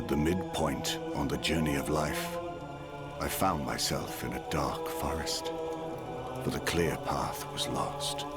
At the midpoint on the journey of life, I found myself in a dark forest, for the clear path was lost.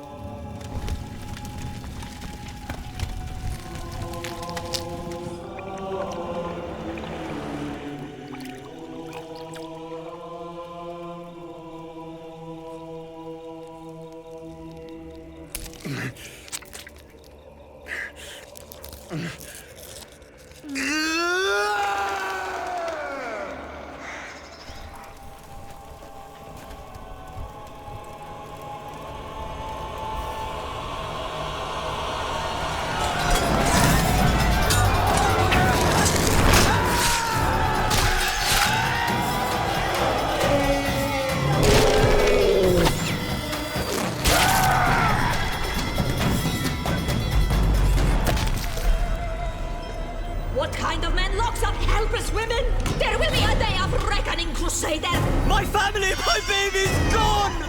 What kind of man locks up helpless women? There will be a day of reckoning, Crusader! My family, my baby's gone!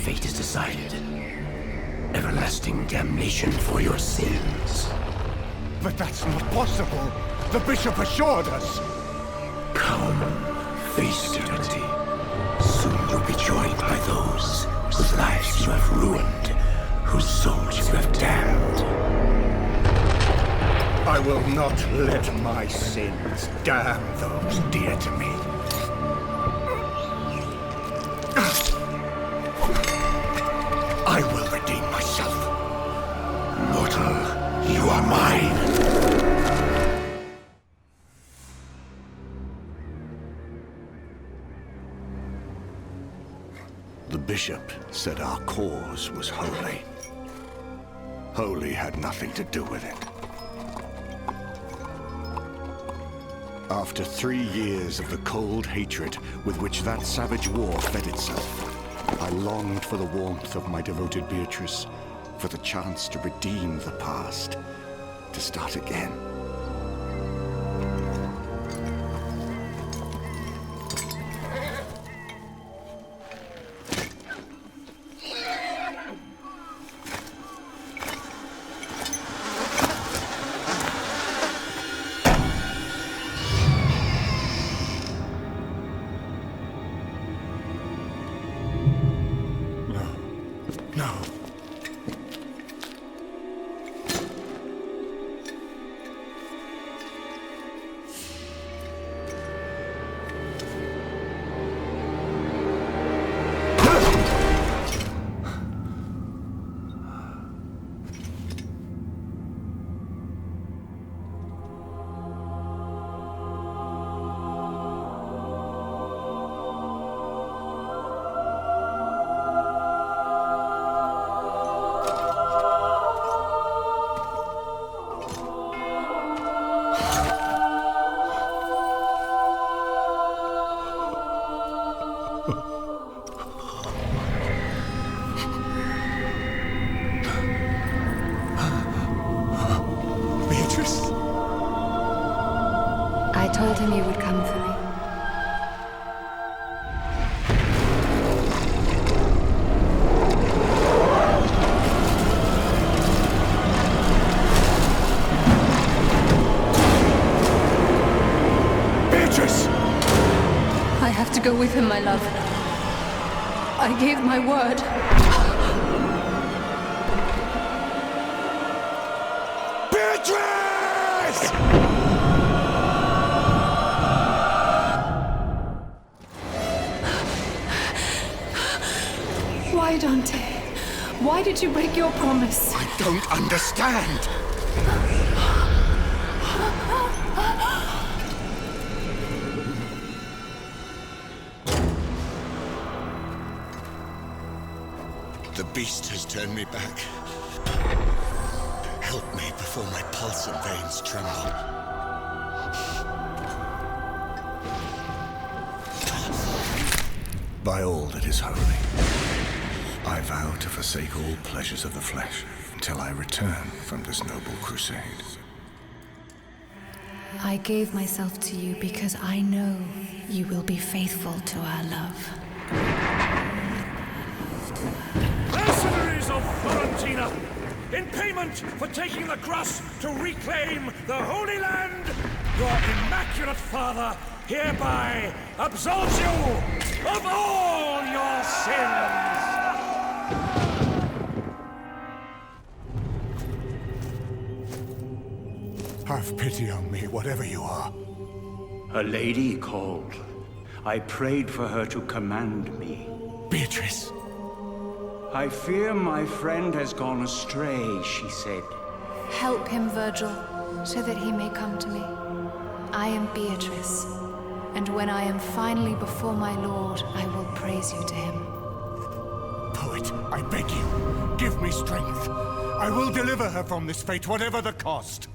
Fate is decided. Everlasting damnation for your sins. But that's not possible. The bishop assured us. Come, face eternity. Soon you'll be joined by those whose lives you have ruined, whose souls you have damned. I will not let my sins damn those dear to me. I will redeem myself. Mortal, you are mine. The bishop said our cause was holy. Holy had nothing to do with it. After 3 years of the cold hatred with which that savage war fed itself, I longed for the warmth of my devoted Beatrice, for the chance to redeem the past, to start again. I told him you would come for me. Beatrice! I have to go with him, my love. I gave my word. Beatrice! Why, Dante? Why did you break your promise? I don't understand. The beast has turned me back. Help me before my pulse and veins tremble. By all that is holy, I vow to forsake all pleasures of the flesh until I return from this noble crusade. I gave myself to you because I know you will be faithful to our love. Mercenaries of Florentina, in payment for taking the cross to reclaim the Holy Land, your immaculate father hereby absolves you of all your sins. Have pity on me, whatever you are. A lady called. I prayed for her to command me. Beatrice. I fear my friend has gone astray, she said. Help him, Virgil, so that he may come to me. I am Beatrice, and when I am finally before my lord, I will praise you to him. Poet, I beg you, give me strength. I will deliver her from this fate, whatever the cost.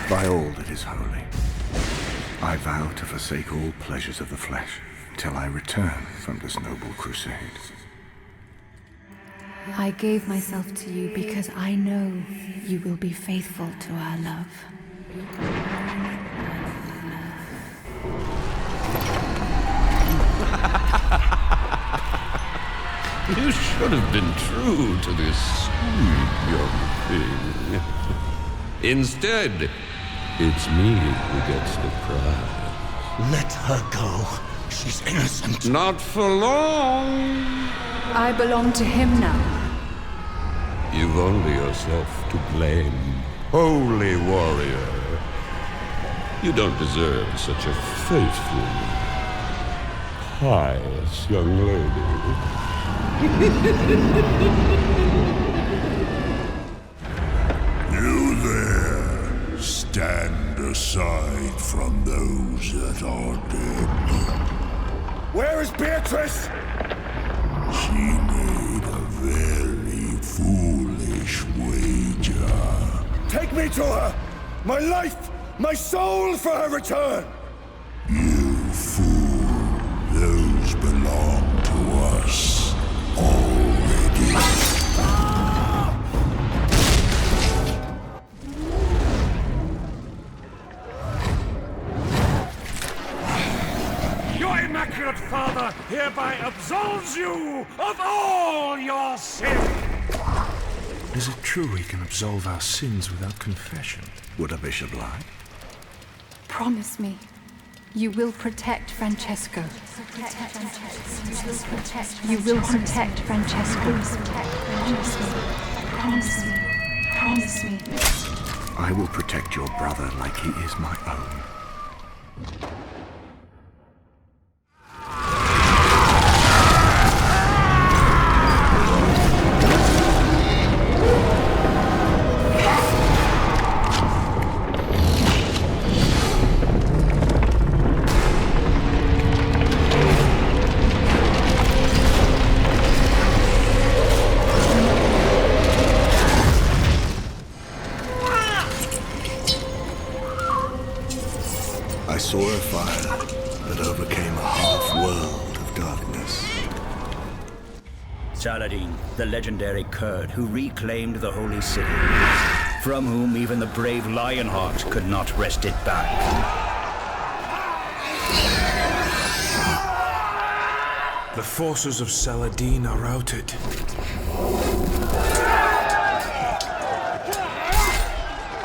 By all that is holy, I vow to forsake all pleasures of the flesh till I return from this noble crusade. I gave myself to you because I know you will be faithful to our love. You should have been true to this sweet young thing. Instead, it's me who gets the prize. Let her go. She's innocent. Not for long. I belong to him now. You've only yourself to blame, holy warrior. You don't deserve such a faithful, pious young lady. You there, stand aside from those that are dead. Where is Beatrice? She made a very foolish wager. Take me to her! My life, my soul for her return! You fool, those belong to us already. Your immaculate father hereby absolves you of all your sins. Is it true we can absolve our sins without confession? Would a bishop lie? Promise me, you will protect Francesco. You will protect Francesco. Promise me. Promise me. I will protect your brother like he is my own. I saw a fire that overcame a half-world of darkness. Saladin, the legendary Kurd who reclaimed the holy city, from whom even the brave Lionheart could not wrest it back. The forces of Saladin are routed.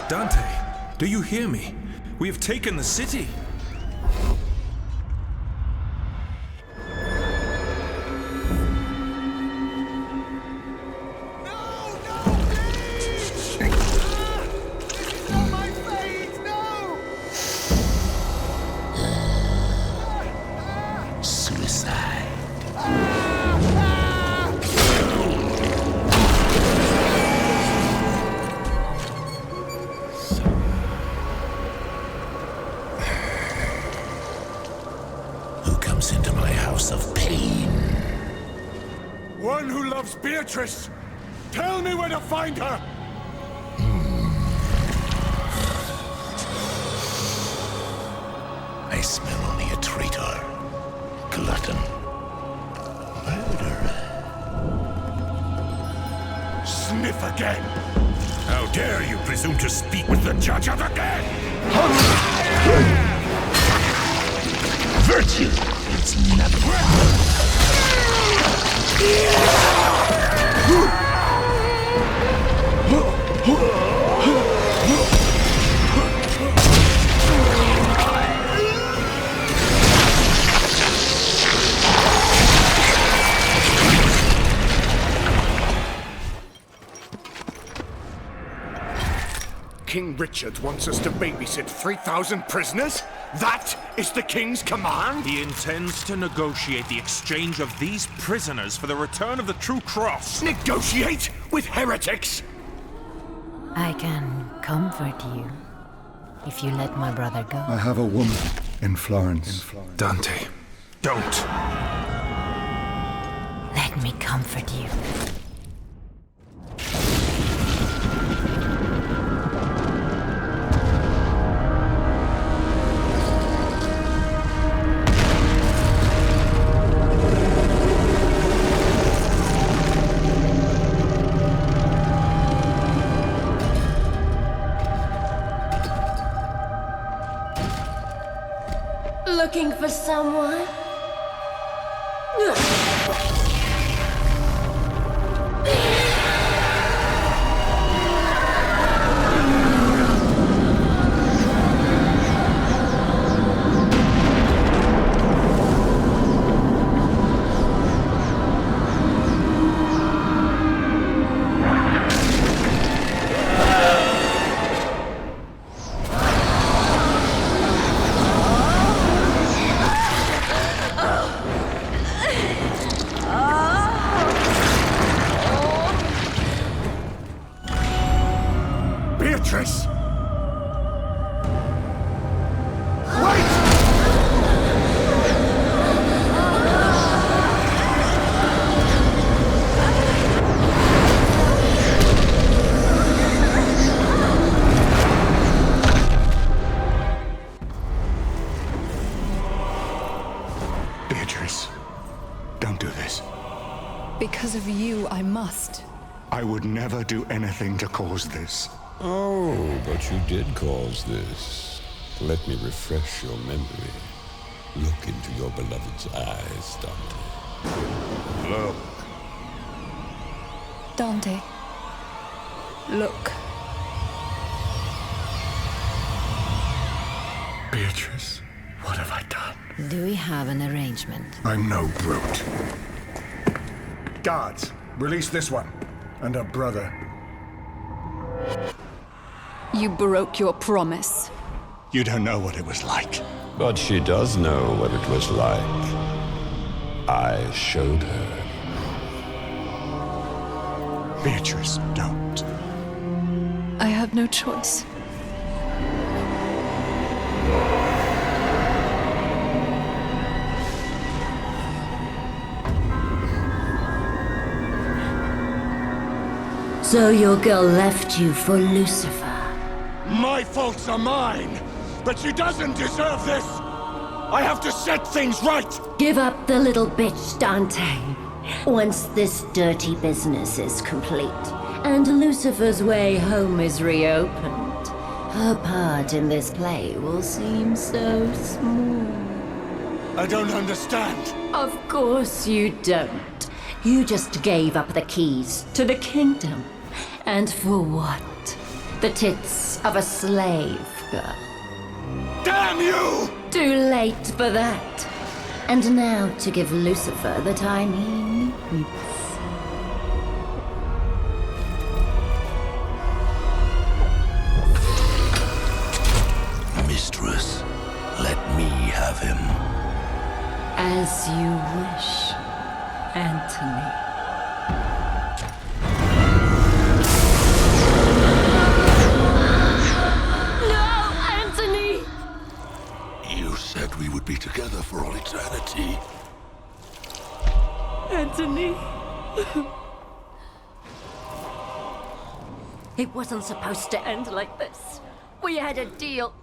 Dante, do you hear me? We have taken the city. One who loves Beatrice! Tell me where to find her! I smell only a traitor, glutton, murderer. Sniff again! How dare you presume to speak with the judge of the dead! Virtue is nothing. King Richard wants us to babysit 3,000 prisoners? That is the king's command? He intends to negotiate the exchange of these prisoners for the return of the true cross. Negotiate with heretics? I can comfort you if you let my brother go. I have a woman in Florence. Dante, don't. Let me comfort you. Looking for someone? Beatrice! Beatrice, don't do this. Because of you, I must. I would never do anything to cause this. Oh, but you did cause this. Let me refresh your memory. Look into your beloved's eyes, Dante. Look. Dante, look. Beatrice, what have I done? Do we have an arrangement? I'm no brute. Guards, release this one. And her brother. You broke your promise. You don't know what it was like. But she does know what it was like. I showed her. Beatrice, don't. I have no choice. So your girl left you for Lucifer? My faults are mine, but she doesn't deserve this! I have to set things right! Give up the little bitch, Dante. Once this dirty business is complete, and Lucifer's way home is reopened, her part in this play will seem so small. I don't understand. Of course you don't. You just gave up the keys to the kingdom. And for what? The tits of a slave girl. Damn you! Too late for that. And now to give Lucifer the time he needs. Mistress, let me have him. As you wish, Anthony. Said we would be together for all eternity. Anthony. It wasn't supposed to end like this. We had a deal.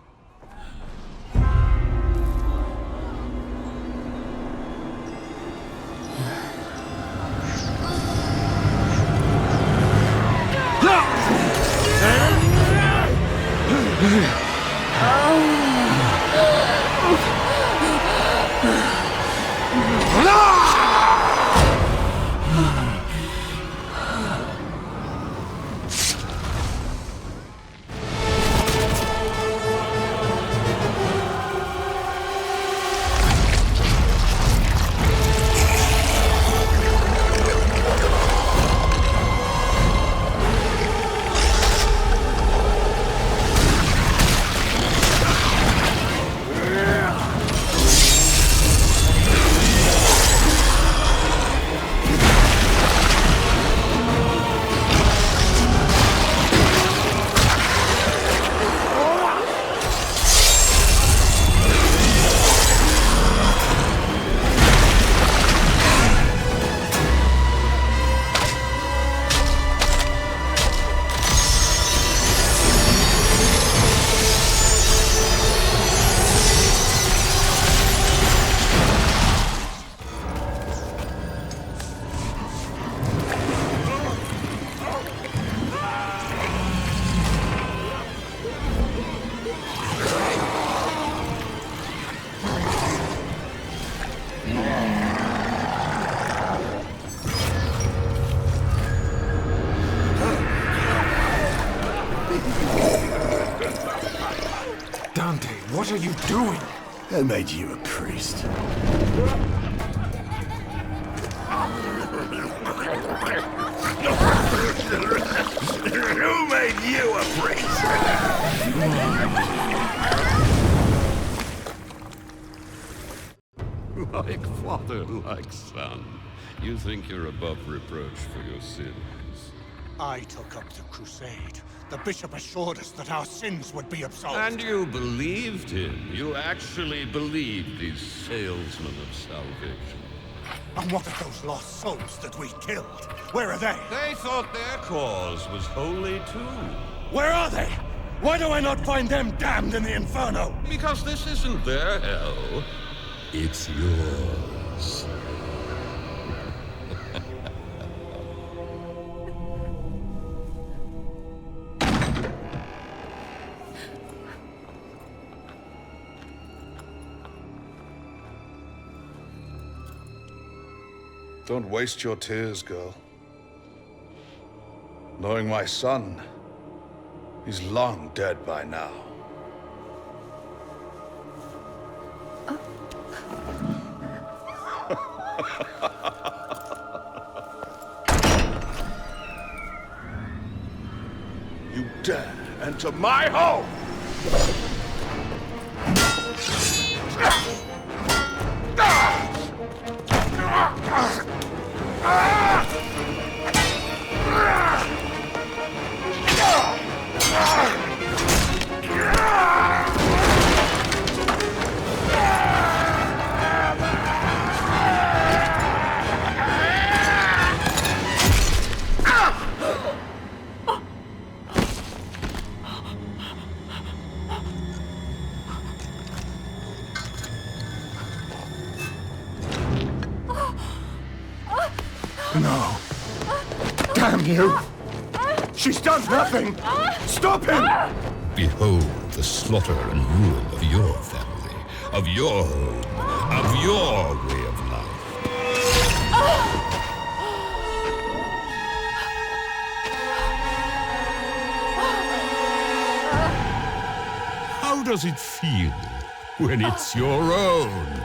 Dante, what are you doing? I made you a priest. Who made you a priest? Like father, like son. You think you're above reproach for your sins. I took up the crusade. The bishop assured us that our sins would be absolved. And you believed him. You actually believed these salesmen of salvation. And what of those lost souls that we killed? Where are they? They thought their cause was holy too. Where are they? Why do I not find them damned in the Inferno? Because this isn't their hell. It's yours. Don't waste your tears, girl. Knowing my son, he's long dead by now. You dare enter my home! No. Damn you! She's done nothing! Stop him! Behold the slaughter and ruin of your family, of your home, of your way of life. How does it feel when it's your own?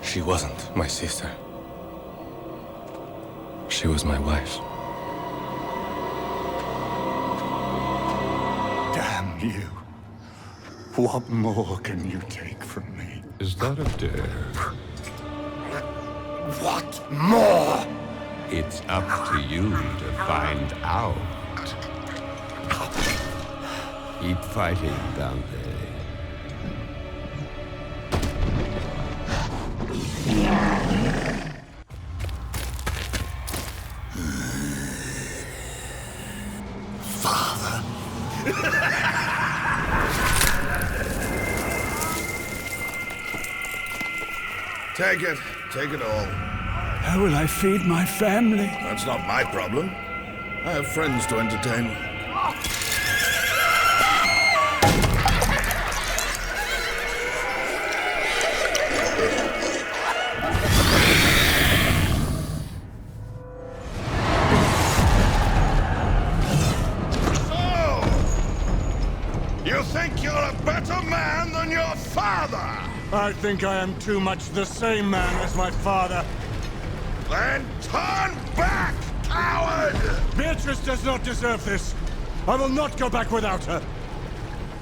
She wasn't my sister. She was my wife. Damn you. What more can you take from me? Is that a dare? What more? It's up to you to find out. Keep fighting, Dante. Father? Take it. Take it all. How will I feed my family? That's not my problem. I have friends to entertain. You think you're a better man than your father? I think I am too much the same man as my father. Then turn back, coward! Beatrice does not deserve this. I will not go back without her.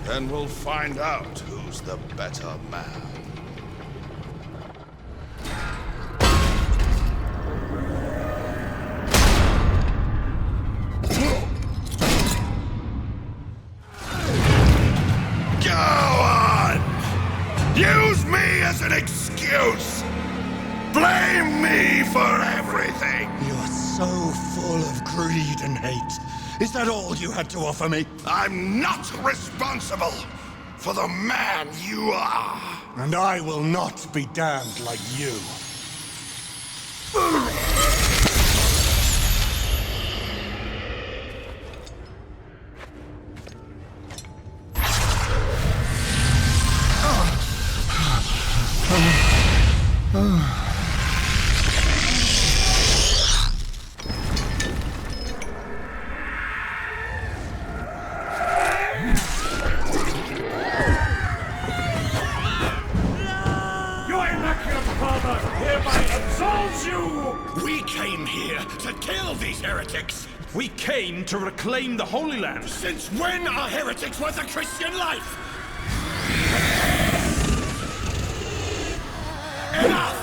Then we'll find out who's the better man. Use me as an excuse! Blame me for everything! You're so full of greed and hate. Is that all you had to offer me? I'm not responsible for the man you are! And I will not be damned like you. We came to reclaim the Holy Land. Since when are heretics worth a Christian life? Enough!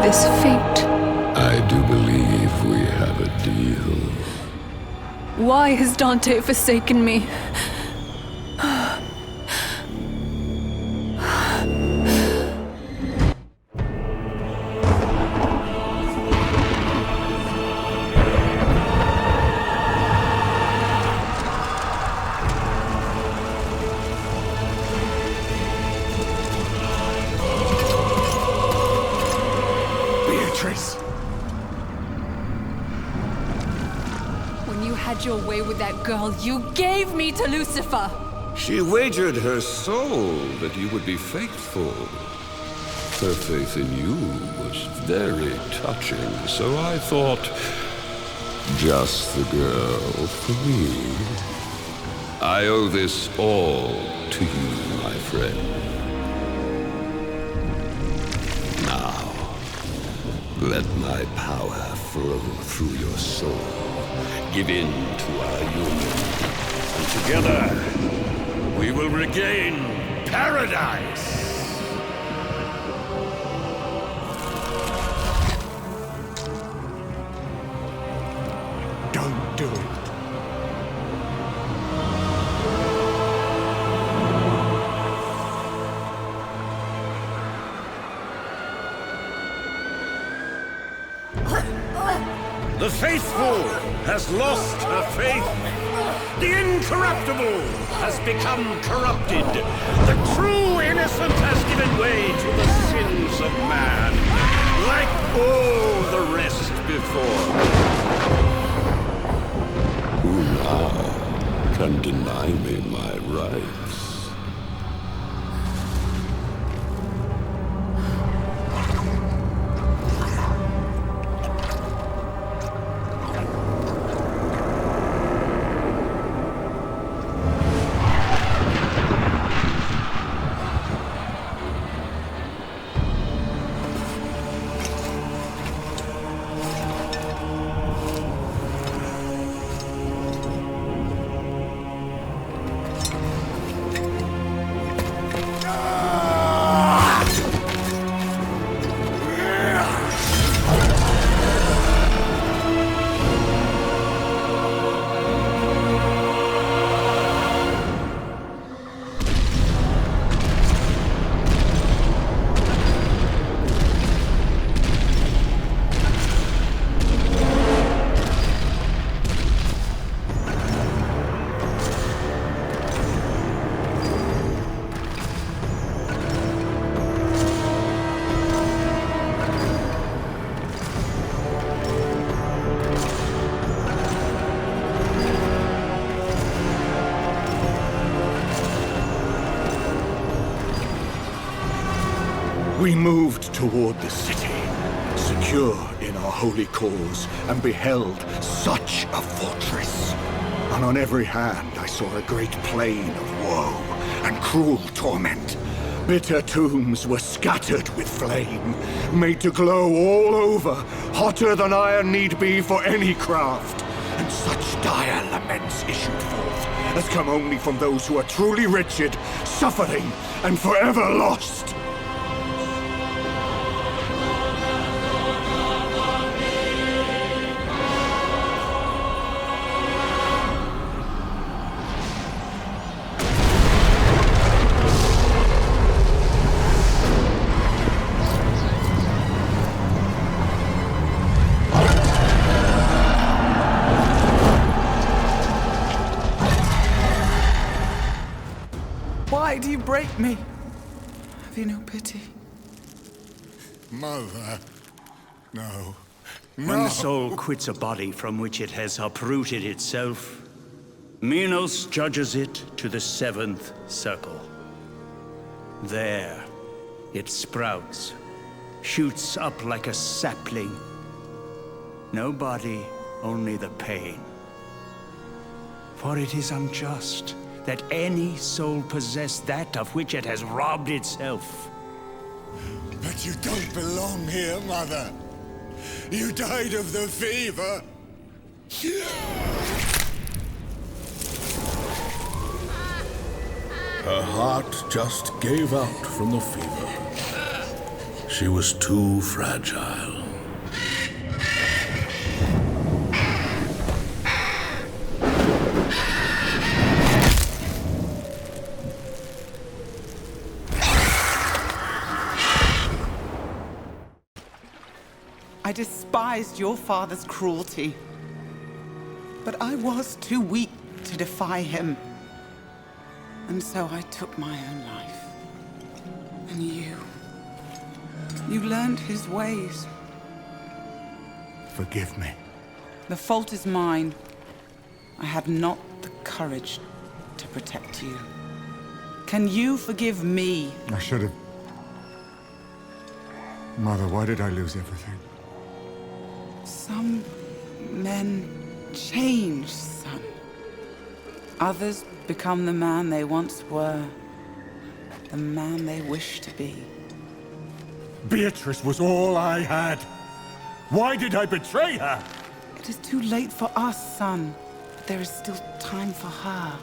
This fate. I do believe we have a deal. Why has Dante forsaken me? Your way with that girl, you gave me to Lucifer! She wagered her soul that you would be faithful. Her faith in you was very touching, so I thought, just the girl for me. I owe this all to you, my friend. Now, let my power flow through your soul. Give in to our union, and together we will regain paradise! Don't do it. The faithful has lost her faith. The incorruptible has become corrupted. The true innocent has given way to the sins of man, like all the rest before. Who now can deny me my rights? We moved toward the city, secure in our holy cause, and beheld such a fortress. And on every hand I saw a great plain of woe and cruel torment. Bitter tombs were scattered with flame, made to glow all over, hotter than iron need be for any craft. And such dire laments issued forth as come only from those who are truly wretched, suffering, and forever lost. Why do you break me? Have you no pity? Mother. No. When the soul quits a body from which it has uprooted itself, Minos judges it to the seventh circle. There, it sprouts, shoots up like a sapling. No body, only the pain. For it is unjust that any soul possess that of which it has robbed itself. But you don't belong here, Mother. You died of the fever. Her heart just gave out from the fever. She was too fragile. I despised your father's cruelty, but I was too weak to defy him. And so I took my own life. And you learned his ways. Forgive me. The fault is mine. I had not the courage to protect you. Can you forgive me? I should have. Mother, why did I lose everything? Some men change, son. Others become the man they once were, the man they wish to be. Beatrice was all I had. Why did I betray her? It is too late for us, son. There is still time for her.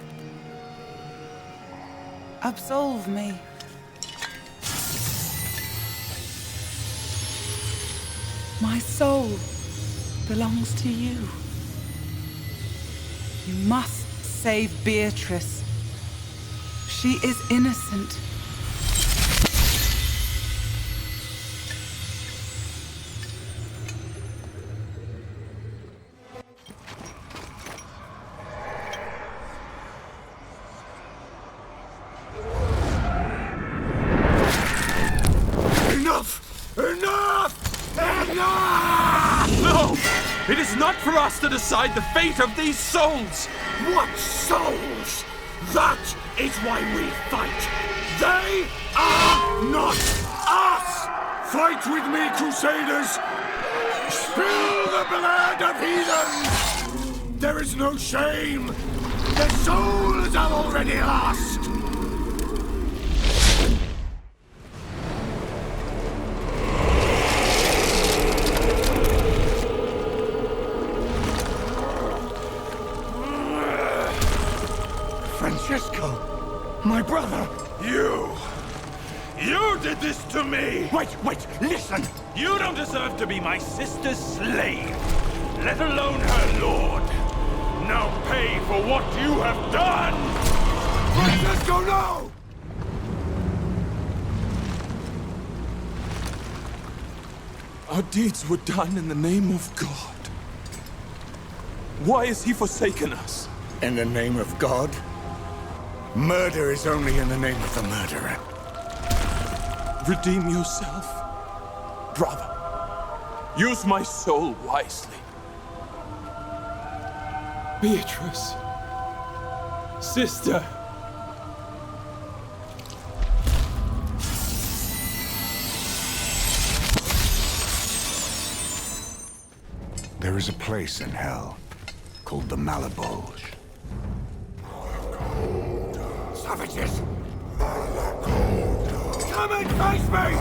Absolve me. My soul belongs to you. You must save Beatrice. She is innocent. No! It is not for us to decide the fate of these souls! What souls? That is why we fight. They are not us! Fight with me, Crusaders! Spill the blood of heathens! There is no shame! Their souls are already lost! Francesco, my brother! You did this to me! Wait, listen! You don't deserve to be my sister's slave, let alone her lord. Now pay for what you have done! Francesco, no! Our deeds were done in the name of God. Why has he forsaken us? In the name of God? Murder is only in the name of the murderer. Redeem yourself, brother. Use my soul wisely. Beatrice. Sister. There is a place in hell called the Malabulge. Savages! Come and face me!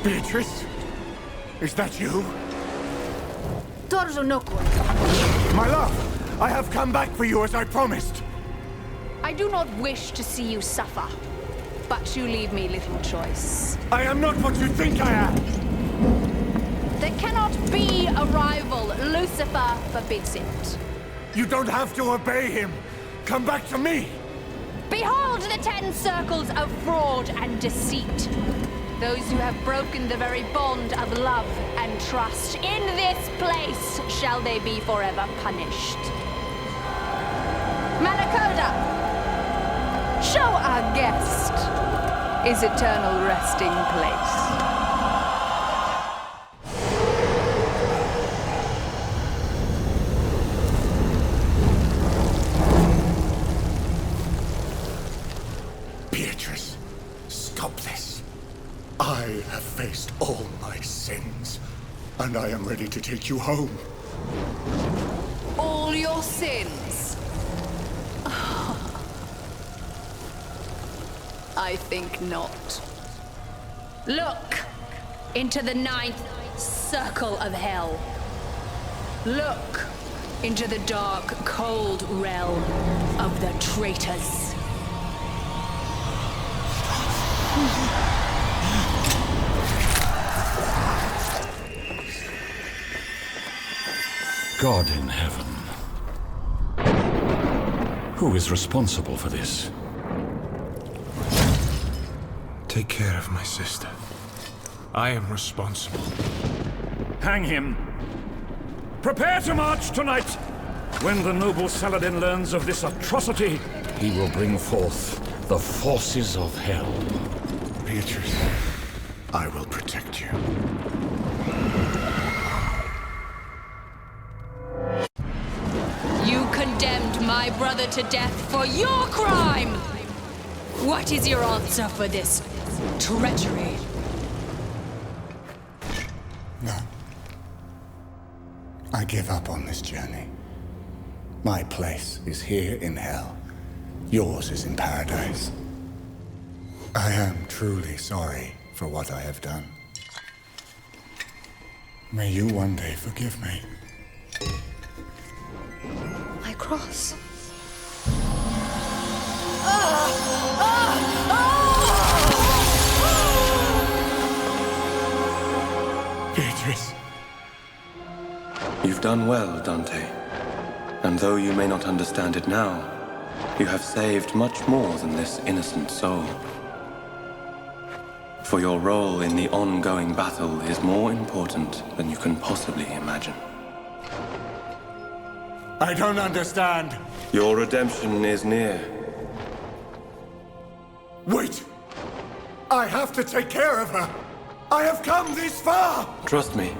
Beatrice? Is that you? My love, I have come back for you as I promised. I do not wish to see you suffer, but you leave me little choice. I am not what you think I am. There cannot be a rival. Lucifer forbids it. You don't have to obey him. Come back to me. Behold the 10 circles of fraud and deceit. Those who have broken the very bond of love and trust. In this place shall they be forever punished. Manakoda, show our guest his eternal resting place. Beatrice, stop this. I have faced all my sins, and I am ready to take you home. All your sins? I think not. Look into the 9th circle of hell. Look into the dark, cold realm of the traitors. God in heaven. Who is responsible for this? Take care of my sister. I am responsible. Hang him. Prepare to march tonight. When the noble Saladin learns of this atrocity, He will bring forth the forces of hell. Beatrice, I will protect you. You condemned my brother to death for your crime! What is your answer for this treachery? None. I give up on this journey. My place is here in hell. Yours is in paradise. I am truly sorry for what I have done. May you one day forgive me. My cross. Beatrice. You've done well, Dante. And though you may not understand it now, you have saved much more than this innocent soul. For your role in the ongoing battle is more important than you can possibly imagine. I don't understand. Your redemption is near. Wait! I have to take care of her! I have come this far! Trust me,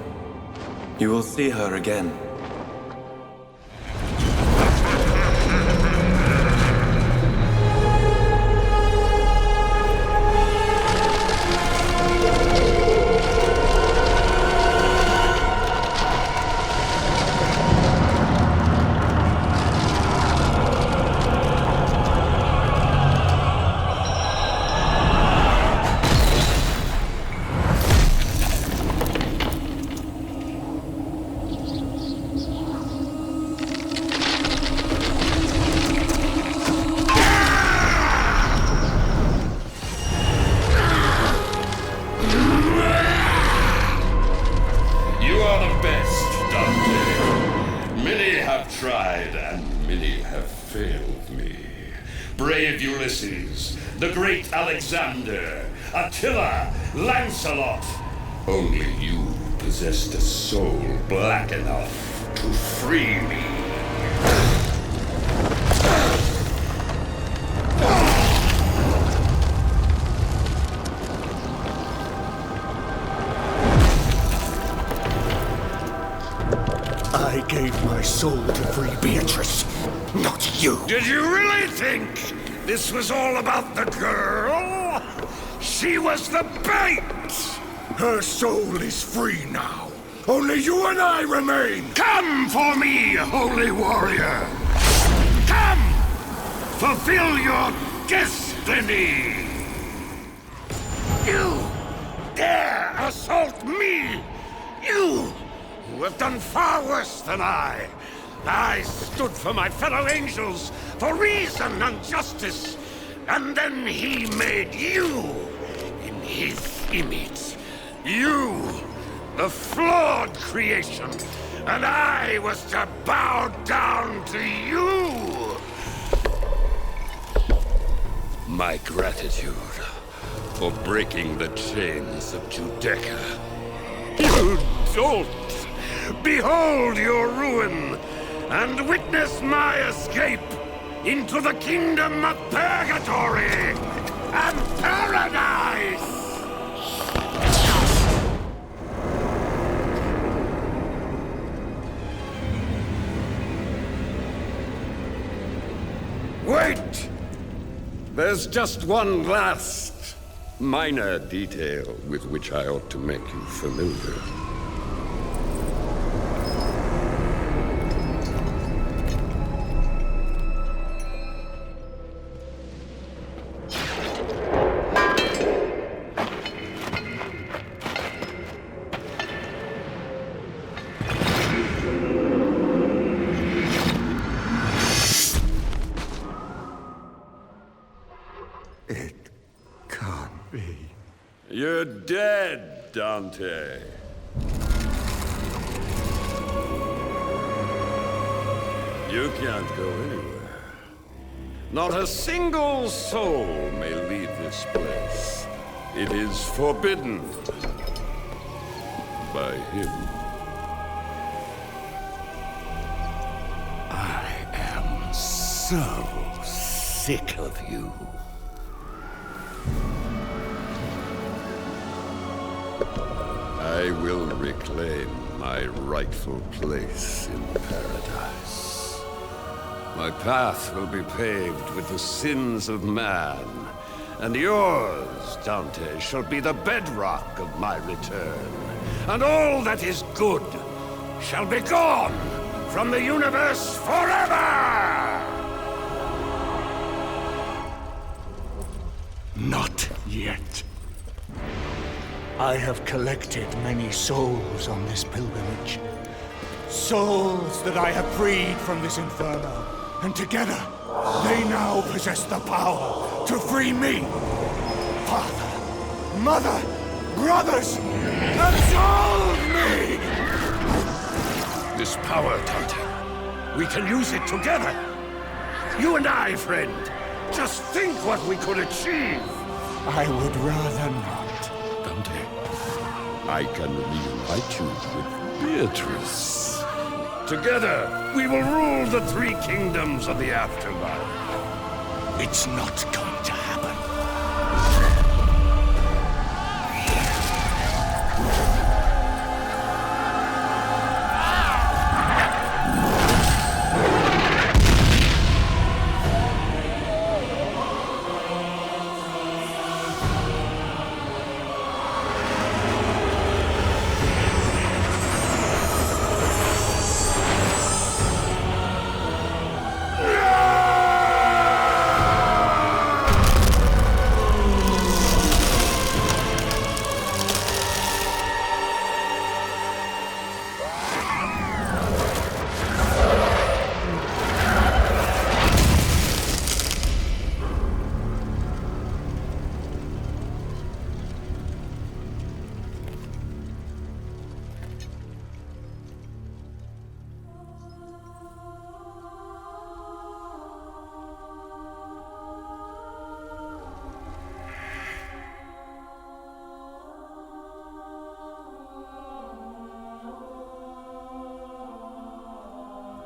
you will see her again. The great Alexander, Attila, Lancelot. Only you possessed a soul black enough to free me. I gave my soul to free Beatrice, not you. Did you really think this was all about the girl? She was the bait! Her soul is free now. Only you and I remain! Come for me, holy warrior! Come! Fulfill your destiny! You dare assault me! You who have done far worse than I! I stood for my fellow angels, for reason and justice, and then he made you in his image. You, the flawed creation, and I was to bow down to you. My gratitude for breaking the chains of Judeca. You dolt! Behold your ruin! And witness my escape into the kingdom of purgatory and paradise! Wait! There's just one last minor detail with which I ought to make you familiar. You're dead, Dante. You can't go anywhere. Not a single soul may leave this place. It is forbidden by him. I am so sick of you. I will reclaim my rightful place in paradise. My path will be paved with the sins of man, and yours, Dante, shall be the bedrock of my return. And all that is good shall be gone from the universe forever! Not yet. I have collected many souls on this pilgrimage. Souls that I have freed from this inferno. And together, they now possess the power to free me. Father, mother, brothers, absolve me! This power, Dante, we can use it together. You and I, friend, just think what we could achieve. I would rather not. I can reunite you with Beatrice. Together, we will rule the three kingdoms of the afterlife. It's not going to happen.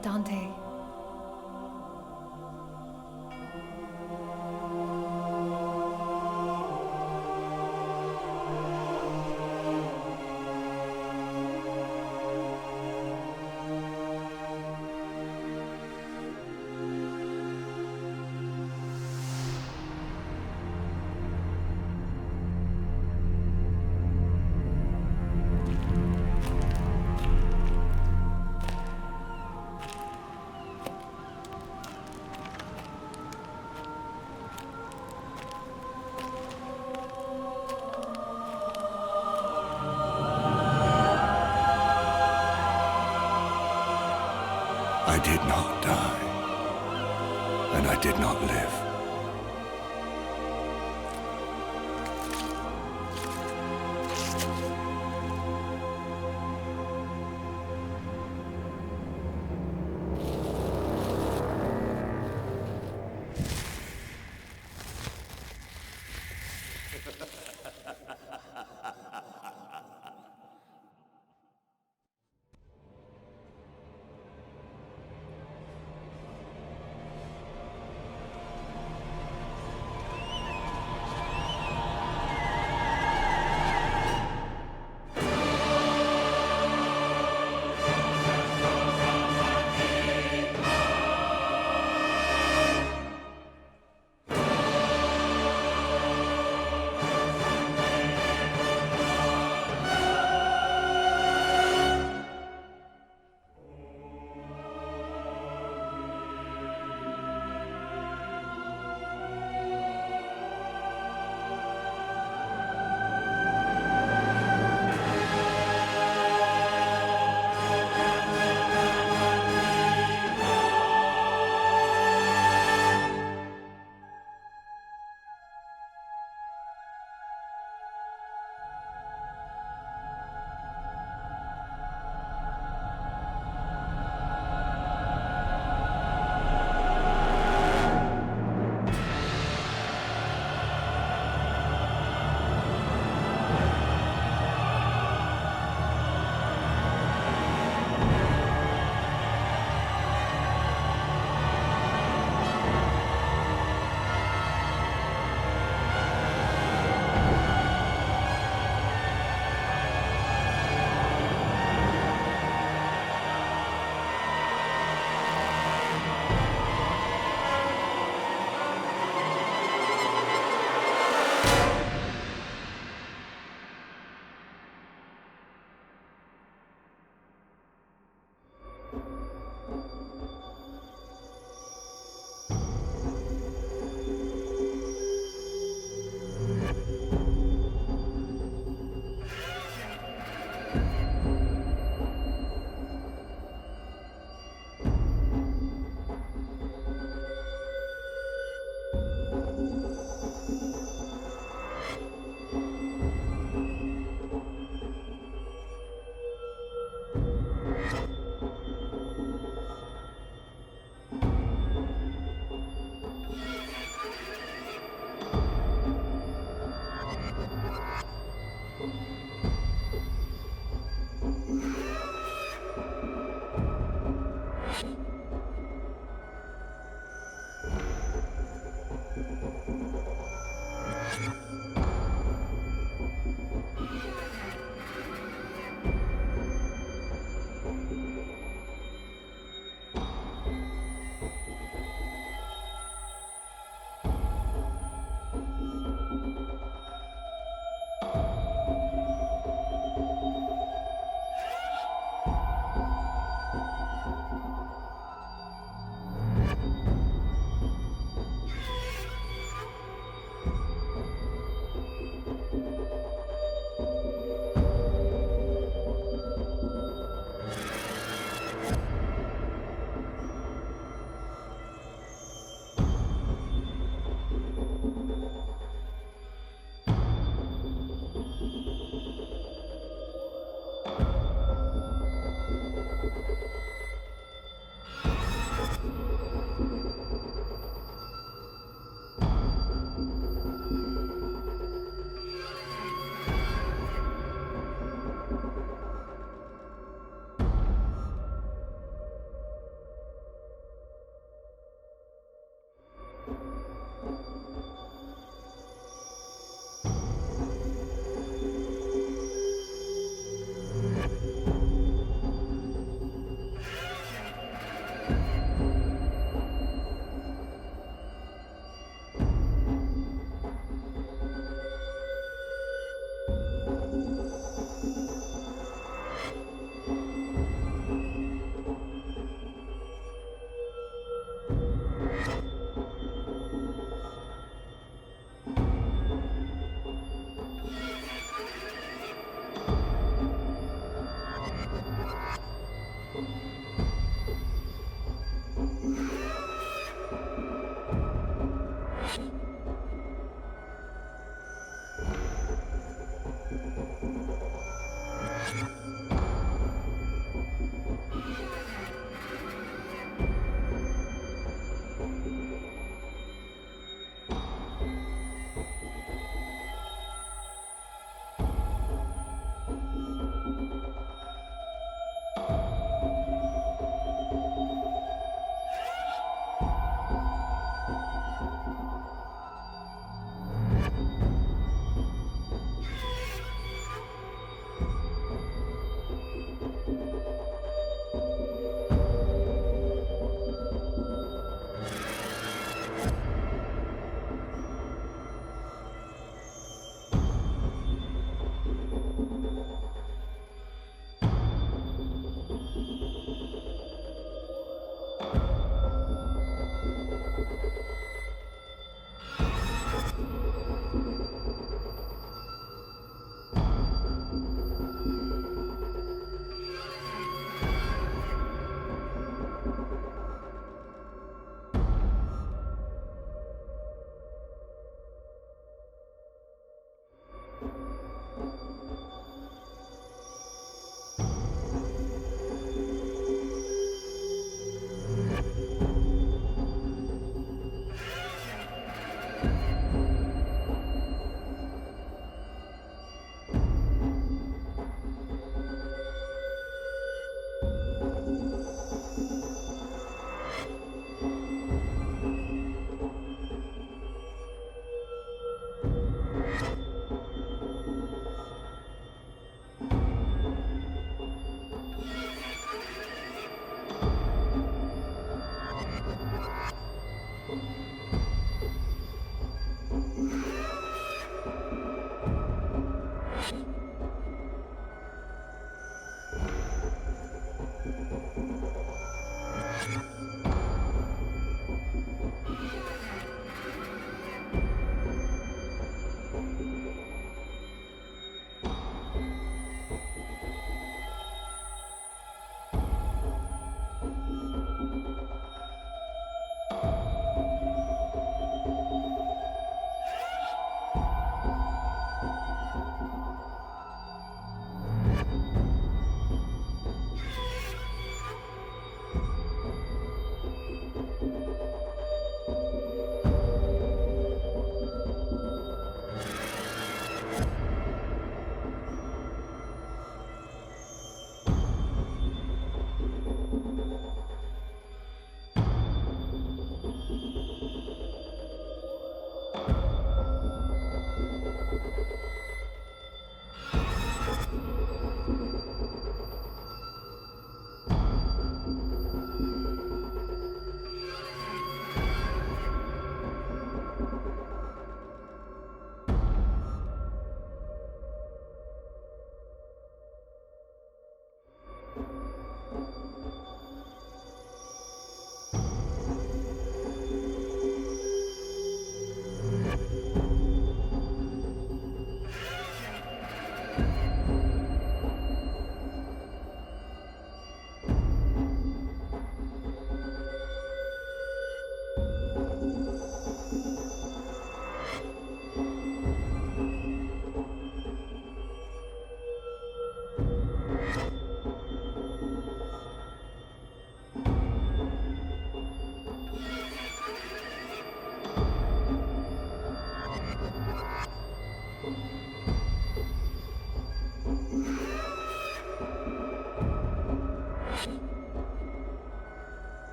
Dante. I did not die, and I did not live.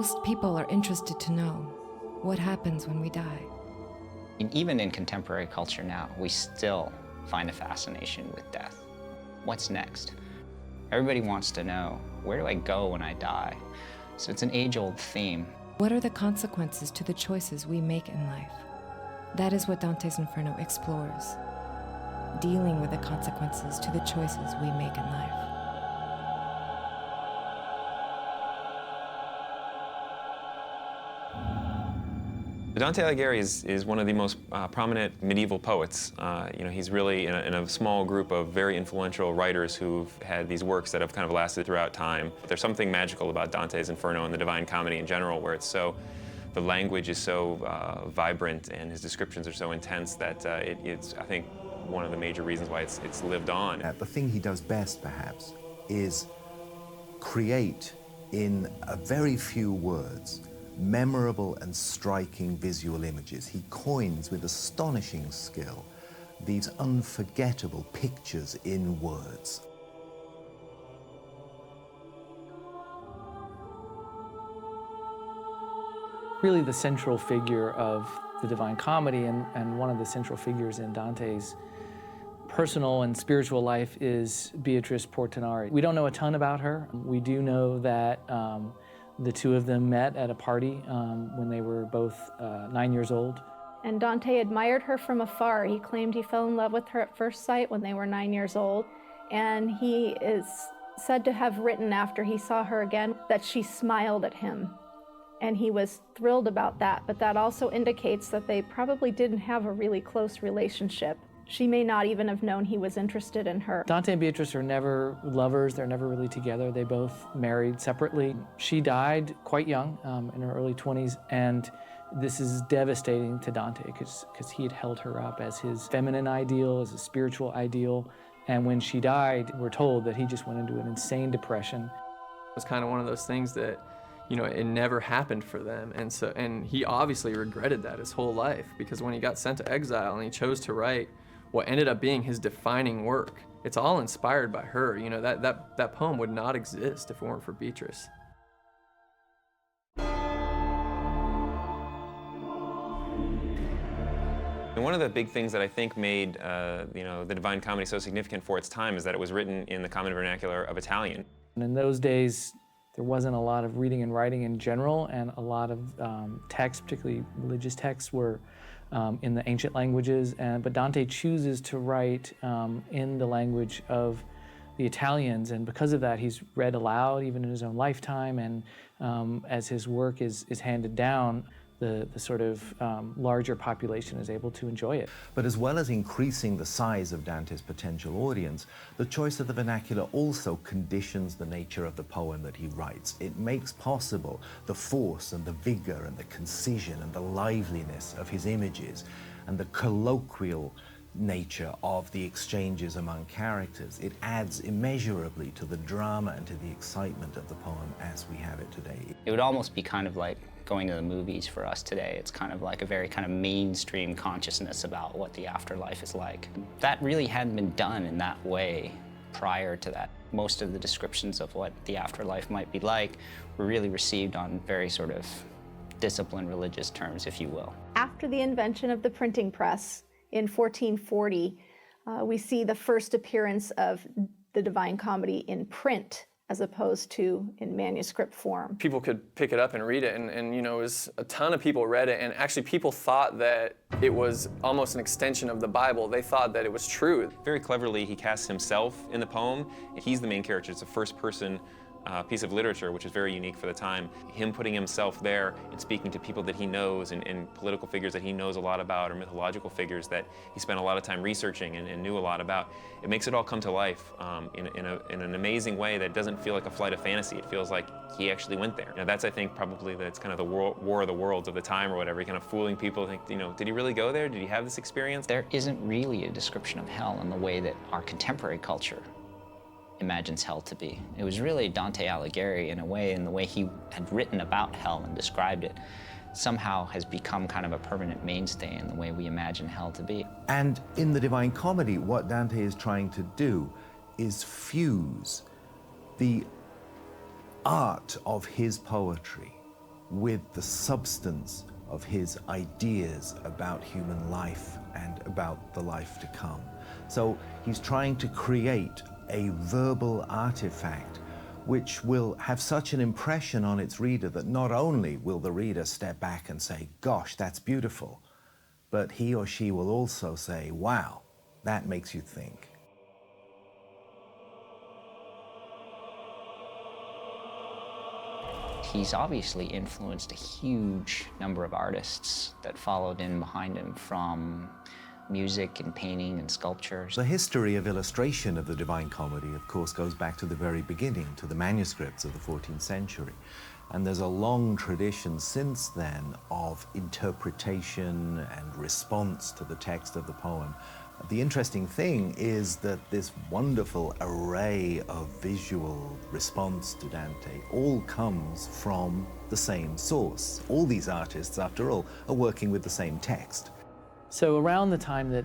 Most people are interested to know what happens when we die. And even in contemporary culture now, we still find a fascination with death. What's next? Everybody wants to know, where do I go when I die? So it's an age-old theme. What are the consequences to the choices we make in life? That is what Dante's Inferno explores, dealing with the consequences to the choices we make in life. Dante Alighieri is one of the most prominent medieval poets. He's really in a small group of very influential writers who've had these works that have kind of lasted throughout time. There's something magical about Dante's Inferno and the Divine Comedy in general, where the language is so vibrant and his descriptions are so intense that it's, I think, one of the major reasons why it's lived on. The thing he does best, perhaps, is create in a very few words memorable and striking visual images. He coins with astonishing skill these unforgettable pictures in words. Really the central figure of the Divine Comedy and one of the central figures in Dante's personal and spiritual life is Beatrice Portinari. We don't know a ton about her. We do know that the two of them met at a party when they were both 9 years old. And Dante admired her from afar. He claimed he fell in love with her at first sight when they were 9 years old. And he is said to have written after he saw her again that she smiled at him. And he was thrilled about that, but that also indicates that they probably didn't have a really close relationship. She may not even have known he was interested in her. Dante and Beatrice are never lovers. They're never really together. They both married separately. She died quite young, in her early 20s, and this is devastating to Dante because he had held her up as his feminine ideal, as a spiritual ideal, and when she died, we're told that he just went into an insane depression. It was kind of one of those things that, it never happened for them, and he obviously regretted that his whole life, because when he got sent to exile and he chose to write what ended up being his defining work, it's all inspired by her. That poem would not exist if it weren't for Beatrice. And one of the big things that I think made the Divine Comedy so significant for its time is that it was written in the common vernacular of Italian. And in those days, there wasn't a lot of reading and writing in general, and a lot of texts, particularly religious texts, were in the ancient languages. But Dante chooses to write in the language of the Italians, and because of that, he's read aloud even in his own lifetime, and as his work is handed down, the sort of larger population is able to enjoy it. But as well as increasing the size of Dante's potential audience, the choice of the vernacular also conditions the nature of the poem that he writes. It makes possible the force and the vigor and the concision and the liveliness of his images and the colloquial nature of the exchanges among characters. It adds immeasurably to the drama and to the excitement of the poem as we have it today. It would almost be kind of like going to the movies for us today. It's kind of like a very kind of mainstream consciousness about what the afterlife is like. That really hadn't been done in that way prior to that. Most of the descriptions of what the afterlife might be like were really received on very sort of disciplined religious terms, if you will. After the invention of the printing press in 1440, we see the first appearance of the Divine Comedy in print, as opposed to in manuscript form. People could pick it up and read it, and it was a ton of people read it, and actually people thought that it was almost an extension of the Bible. They thought that it was true. Very cleverly, he casts himself in the poem. He's the main character. It's a first-person piece of literature, which is very unique for the time. Him putting himself there and speaking to people that he knows and political figures that he knows a lot about, or mythological figures that he spent a lot of time researching and knew a lot about. It makes it all come to life in an amazing way that doesn't feel like a flight of fantasy. It feels like he actually went there. That's, I think, probably that's kind of the war of the worlds of the time or whatever, kind of fooling people, think, did he really go there? Did he have this experience? There isn't really a description of hell in the way that our contemporary culture imagines hell to be. It was really Dante Alighieri, in a way, in the way he had written about hell and described it, somehow has become kind of a permanent mainstay in the way we imagine hell to be. And in the Divine Comedy, what Dante is trying to do is fuse the art of his poetry with the substance of his ideas about human life and about the life to come. So he's trying to create a verbal artifact which will have such an impression on its reader that not only will the reader step back and say, gosh, that's beautiful, but he or she will also say, wow, that makes you think. He's obviously influenced a huge number of artists that followed in behind him, from music and painting and sculptures. The history of illustration of the Divine Comedy, of course, goes back to the very beginning, to the manuscripts of the 14th century. And there's a long tradition since then of interpretation and response to the text of the poem. The interesting thing is that this wonderful array of visual response to Dante all comes from the same source. All these artists, after all, are working with the same text. So around the time that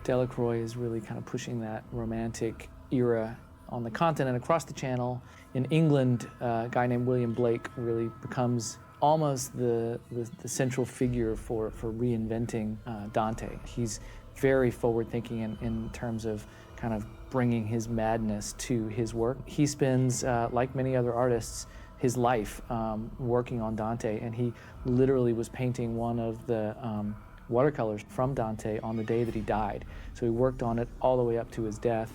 Delacroix is really kind of pushing that romantic era on the continent across the channel, in England, a guy named William Blake really becomes almost the central figure for reinventing Dante. He's very forward-thinking in terms of kind of bringing his madness to his work. He spends, like many other artists, his life working on Dante, and he literally was painting one of the watercolors from Dante on the day that he died. So he worked on it all the way up to his death,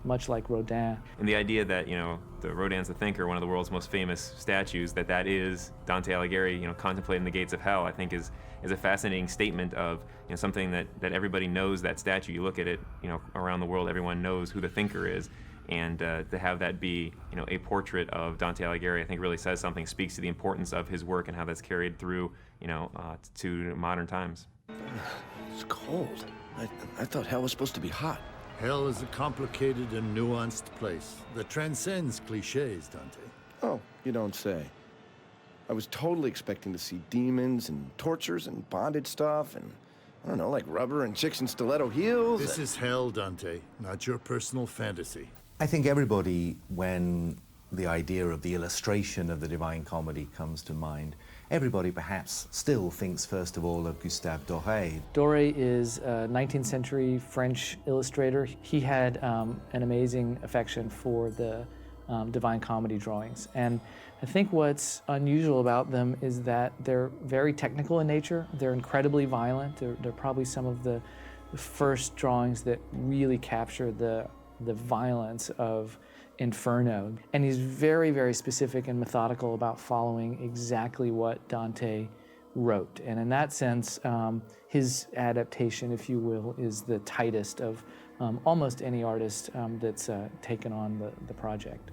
much like Rodin. And the idea that, you know, the Rodin's The Thinker, one of the world's most famous statues, that is Dante Alighieri, you know, contemplating the gates of hell, I think is a fascinating statement of, you know, something that everybody knows that statue. You look at it, you know, around the world, everyone knows who the thinker is. And to have that be, you know, a portrait of Dante Alighieri, I think really says something, speaks to the importance of his work and how that's carried through, you know, to modern times. It's cold. I thought hell was supposed to be hot. Hell is a complicated and nuanced place that transcends cliches, Dante. Oh, you don't say. I was totally expecting to see demons and tortures and bondage stuff and, I don't know, like rubber and chicks in stiletto heels. This is hell, Dante, not your personal fantasy. I think everybody, when the idea of the illustration of the Divine Comedy comes to mind, everybody perhaps still thinks first of all of Gustave Doré. Doré is a 19th century French illustrator. He had an amazing affection for the Divine Comedy drawings. And I think what's unusual about them is that they're very technical in nature. They're incredibly violent. They're probably some of the first drawings that really capture the violence of Inferno. And he's very, very specific and methodical about following exactly what Dante wrote. And in that sense, his adaptation, if you will, is the tightest of almost any artist that's taken on the project.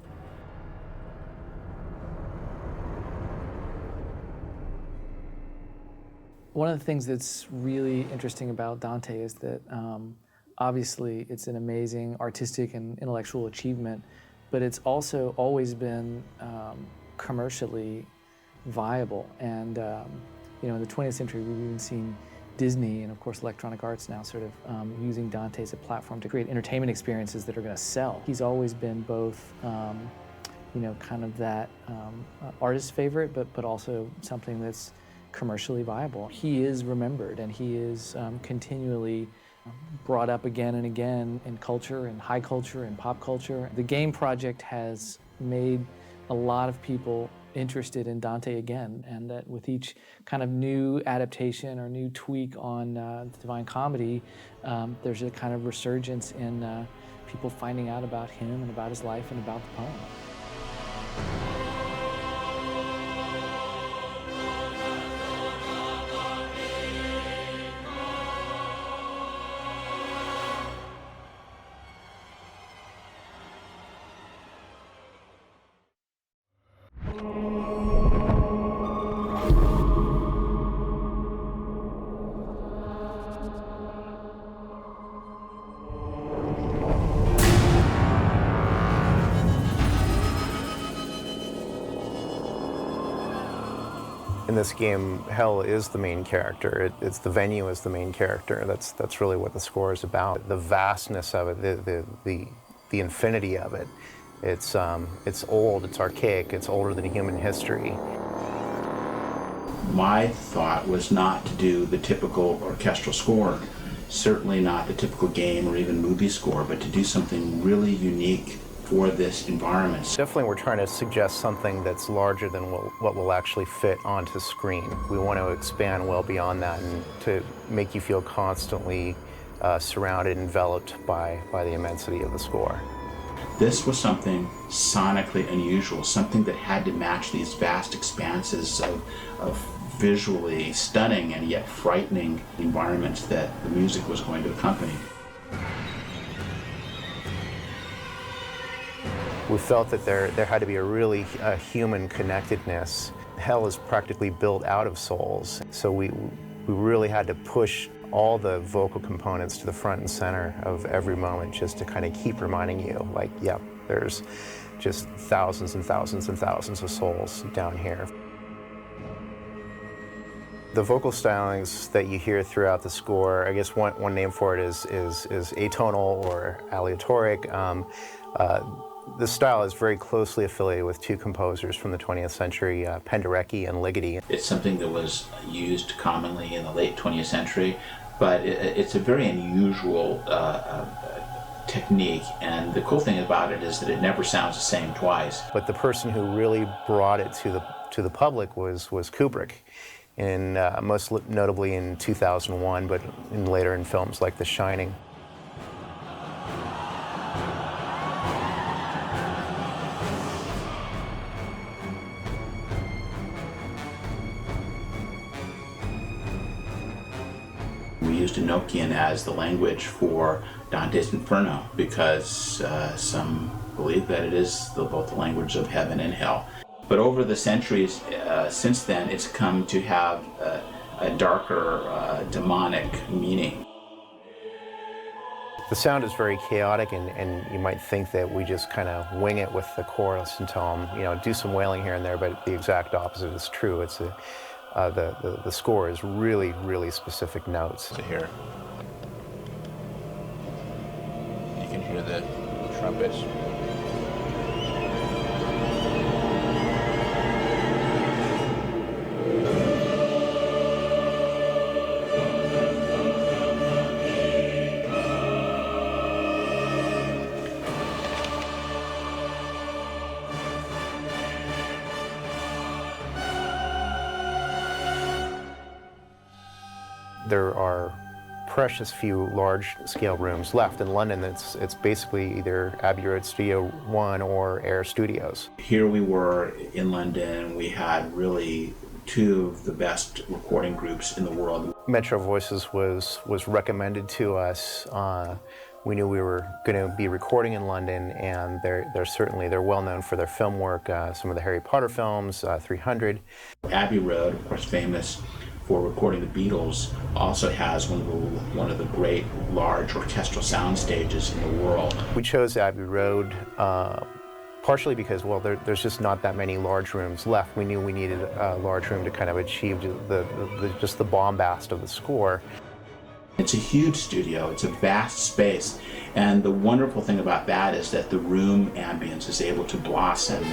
One of the things that's really interesting about Dante is that obviously it's an amazing artistic and intellectual achievement, but it's also always been commercially viable. And you know, in the 20th century, we've even seen Disney and, of course, Electronic Arts now sort of using Dante as a platform to create entertainment experiences that are going to sell. He's always been both, you know, kind of that artist favorite, but also something that's commercially viable. He is remembered, and he is continually brought up again and again in culture, and high culture, and pop culture. The game project has made a lot of people interested in Dante again, and that with each kind of new adaptation or new tweak on the Divine Comedy, there's a kind of resurgence in people finding out about him and about his life and about the poem. In this game, hell is the main character. It's the venue is the main character. That's really what the score is about. The vastness of it, the infinity of it. It's old. It's archaic. It's older than human history. My thought was not to do the typical orchestral score, certainly not the typical game or even movie score, but to do something really unique for this environment. Definitely we're trying to suggest something that's larger than what will actually fit onto screen. We want to expand well beyond that and to make you feel constantly surrounded, enveloped by the immensity of the score. This was something sonically unusual, something that had to match these vast expanses of visually stunning and yet frightening environments that the music was going to accompany. We felt that there had to be a really human connectedness. Hell is practically built out of souls, so we really had to push all the vocal components to the front and center of every moment just to kind of keep reminding you, like, yeah, there's just thousands and thousands and thousands of souls down here. The vocal stylings that you hear throughout the score, I guess one name for it is atonal or aleatoric. The style is very closely affiliated with two composers from the 20th century, Penderecki and Ligeti. It's something that was used commonly in the late 20th century, but it's a very unusual technique, and the cool thing about it is that it never sounds the same twice. But the person who really brought it to the public was Kubrick, most notably in 2001, but later in films like The Shining. We used Enochian as the language for Dante's Inferno because some believe that it is both the language of heaven and hell. But over the centuries since then, it's come to have a darker, demonic meaning. The sound is very chaotic, and you might think that we just kind of wing it with the chorus and tell them, do some wailing here and there, but the exact opposite is true. It's the score is really, really specific notes. So here, you can hear the trumpets. There are precious few large-scale rooms left in London. It's basically either Abbey Road Studio 1 or Air Studios. Here we were in London. We had really two of the best recording groups in the world. Metro Voices was recommended to us. We knew we were going to be recording in London, and they're well known for their film work. Some of the Harry Potter films, 300. Abbey Road, of course, famous for recording the Beatles, also has one of the great large orchestral sound stages in the world. We chose Abbey Road partially because, well, there's just not that many large rooms left. We knew we needed a large room to kind of achieve just the bombast of the score. It's a huge studio, it's a vast space, and the wonderful thing about that is that the room ambience is able to blossom.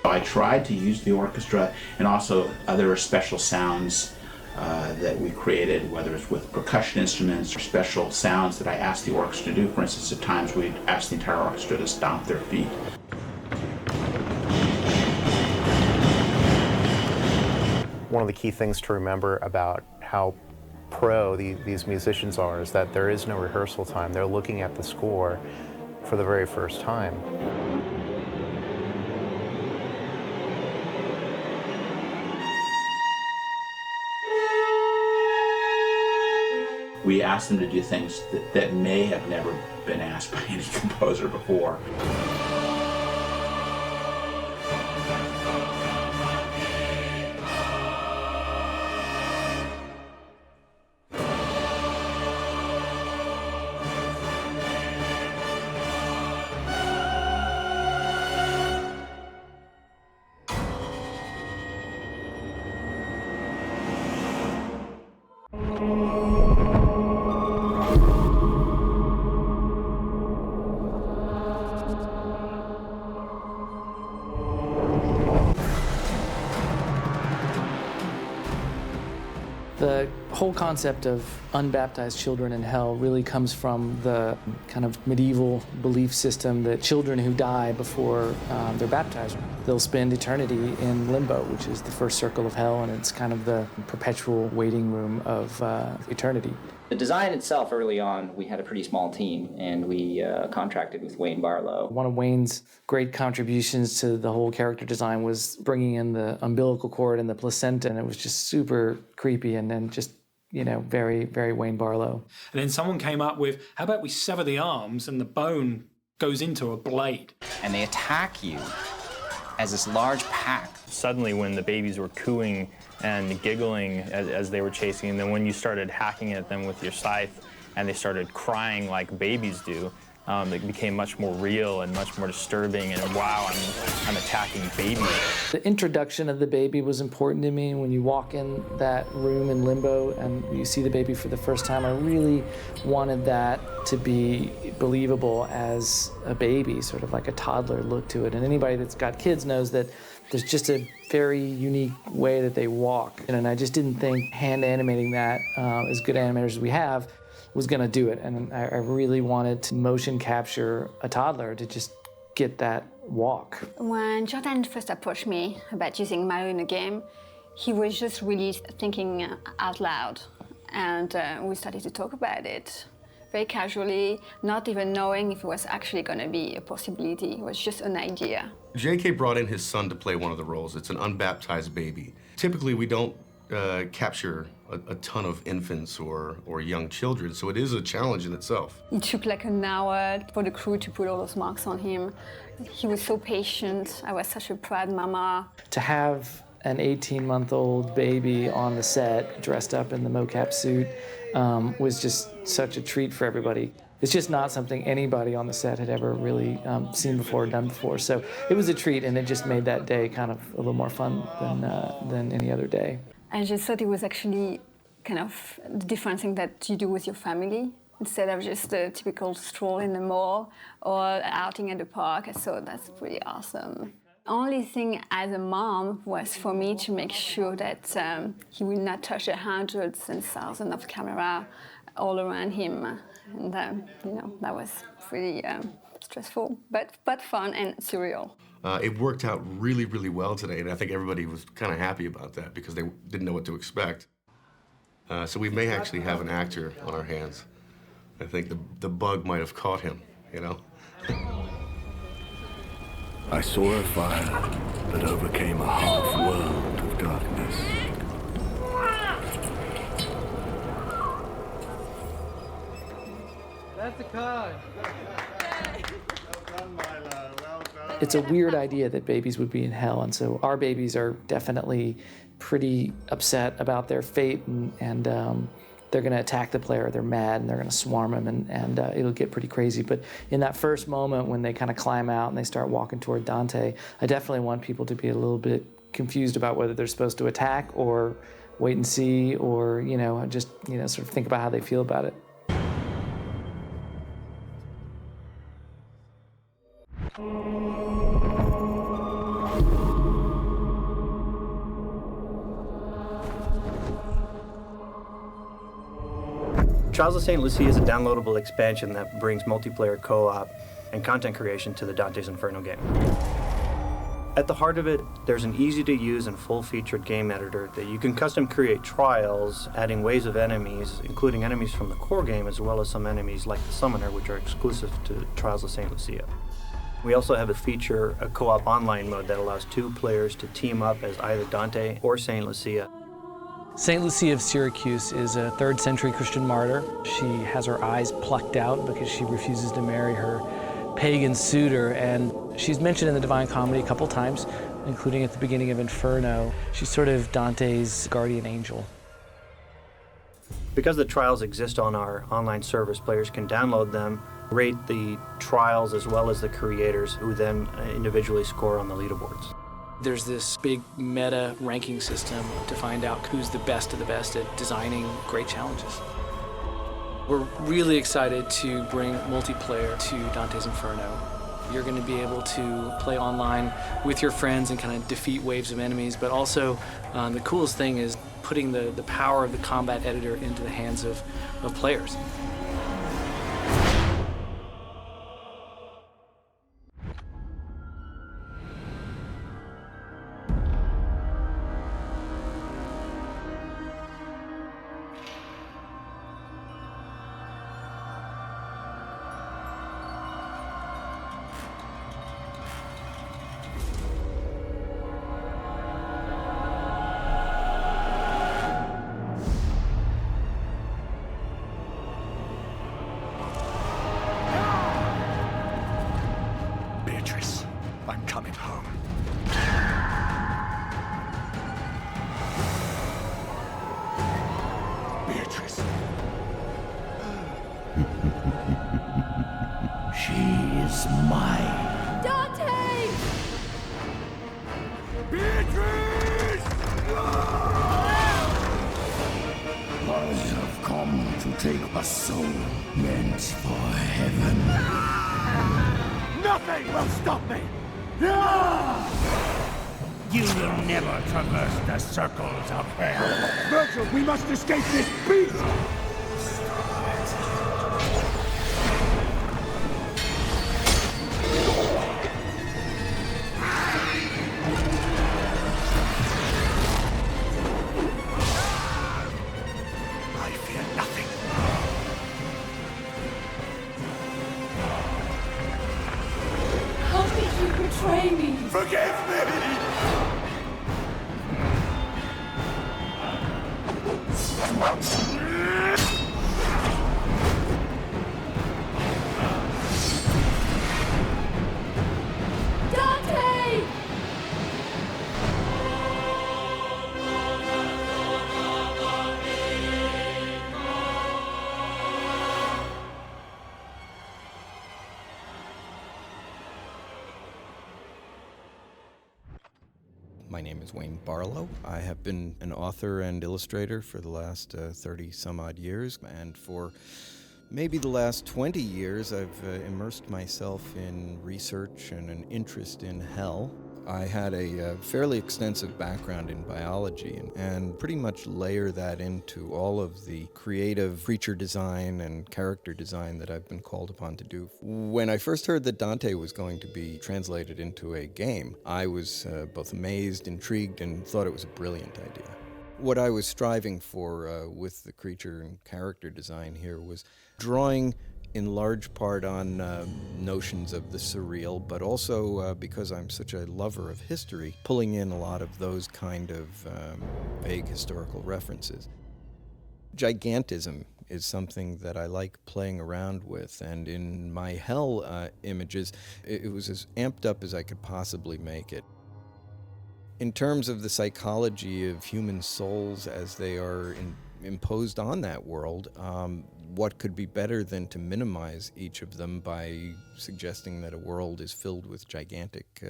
I tried to use the orchestra and also other special sounds that we created, whether it's with percussion instruments or special sounds that I asked the orchestra to do. For instance, at times we'd ask the entire orchestra to stomp their feet. One of the key things to remember about how pro these musicians are is that there is no rehearsal time. They're looking at the score for the very first time. We asked them to do things that may have never been asked by any composer before. The whole concept of unbaptized children in hell really comes from the kind of medieval belief system that children who die before they're baptized, they'll spend eternity in limbo, which is the first circle of hell, and it's kind of the perpetual waiting room of eternity. The design itself, early on, we had a pretty small team, and we contracted with Wayne Barlow. One of Wayne's great contributions to the whole character design was bringing in the umbilical cord and the placenta, and it was just super creepy, and then just, you know, very, very Wayne Barlow. And then someone came up with, how about we sever the arms and the bone goes into a blade? And they attack you as this large pack. Suddenly, when the babies were cooing and giggling as they were chasing, and then when you started hacking at them with your scythe and they started crying like babies do, it became much more real and much more disturbing, and wow, I'm attacking babies. The introduction of the baby was important to me. When you walk in that room in limbo and you see the baby for the first time, I really wanted that to be believable as a baby, sort of like a toddler look to it. And anybody that's got kids knows that there's just a very unique way that they walk. And I just didn't think hand animating that, as good animators as we have, was gonna do it. And I really wanted to motion capture a toddler to just get that walk. When Jordan first approached me about using Mario in a game, he was just really thinking out loud. And we started to talk about it very casually, not even knowing if it was actually gonna be a possibility. It was just an idea. JK brought in his son to play one of the roles. It's an unbaptized baby. Typically, we don't capture a ton of infants or young children, so it is a challenge in itself. It took like an hour for the crew to put all those marks on him. He was so patient. I was such a proud mama. To have an 18-month-old baby on the set, dressed up in the mocap suit, was just such a treat for everybody. It's just not something anybody on the set had ever really seen before or done before. So it was a treat, and it just made that day kind of a little more fun than any other day. I just thought it was actually kind of the different thing that you do with your family instead of just a typical stroll in the mall or outing at the park. I thought that's pretty awesome. Only thing as a mom was for me to make sure that he will not touch the hundreds and thousands of cameras all around him. And you know, that was pretty stressful, but fun and surreal. It worked out really, really well today, and I think everybody was kind of happy about that because they didn't know what to expect. So we may actually have an actor on our hands. I think the bug might have caught him, you know? I saw a fire that overcame a half-world of darkness. That's a card. It's a weird idea that babies would be in hell, and so our babies are definitely pretty upset about their fate, and they're going to attack the player. They're mad, and they're going to swarm him, and it'll get pretty crazy. But in that first moment when they kind of climb out and they start walking toward Dante, I definitely want people to be a little bit confused about whether they're supposed to attack or wait and see, or just sort of think about how they feel about it. Trials of St. Lucia is a downloadable expansion that brings multiplayer co-op and content creation to the Dante's Inferno game. At the heart of it, there's an easy-to-use and full-featured game editor that you can custom create trials, adding waves of enemies, including enemies from the core game, as well as some enemies like the Summoner, which are exclusive to Trials of St. Lucia. We also have a co-op online mode that allows 2 players to team up as either Dante or St. Lucia. St. Lucia of Syracuse is a 3rd century Christian martyr. She has her eyes plucked out because she refuses to marry her pagan suitor, and she's mentioned in the Divine Comedy a couple times, including at the beginning of Inferno. She's sort of Dante's guardian angel. Because the trials exist on our online service, players can download them, rate the trials as well as the creators, who then individually score on the leaderboards. There's this big meta ranking system to find out who's the best of the best at designing great challenges. We're really excited to bring multiplayer to Dante's Inferno. You're going to be able to play online with your friends and kind of defeat waves of enemies, but also the coolest thing is putting the power of the combat editor into the hands of players. Beatrice, I'm coming home. Beatrice. She is mine. Dante! Beatrice! I have come to take a soul meant for heaven. Nothing will stop me! You will never traverse the circles of hell. Virgil, we must escape this beast! I fear nothing. How did you betray me? Forgive me! Dante! My name is Wayne Barlow. I have been an author and illustrator for the last 30 some odd years, and for maybe the last 20 years I've immersed myself in research and an interest in hell. I had a fairly extensive background in biology and pretty much layer that into all of the creative creature design and character design that I've been called upon to do. When I first heard that Dante was going to be translated into a game, I was both amazed, intrigued, and thought it was a brilliant idea. What I was striving for with the creature and character design here was drawing in large part on notions of the surreal, but also because I'm such a lover of history, pulling in a lot of those kind of vague historical references. Gigantism is something that I like playing around with, and in my hell images, it was as amped up as I could possibly make it. In terms of the psychology of human souls as they are imposed on that world, what could be better than to minimize each of them by suggesting that a world is filled with gigantic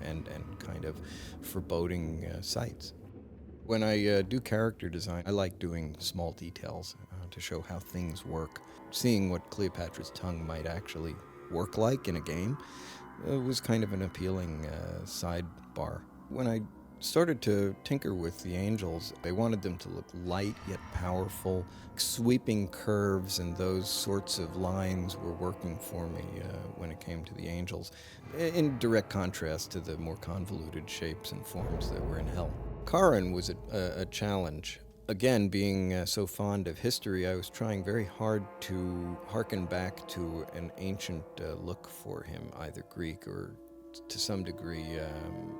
and kind of foreboding sights. When I do character design, I like doing small details to show how things work. Seeing what Cleopatra's tongue might actually work like in a game was kind of an appealing sidebar. When I started to tinker with the angels, I wanted them to look light yet powerful. Sweeping curves and those sorts of lines were working for me when it came to the angels, in direct contrast to the more convoluted shapes and forms that were in hell. Charon was a challenge. Again, being so fond of history, I was trying very hard to harken back to an ancient look for him, either Greek or to some degree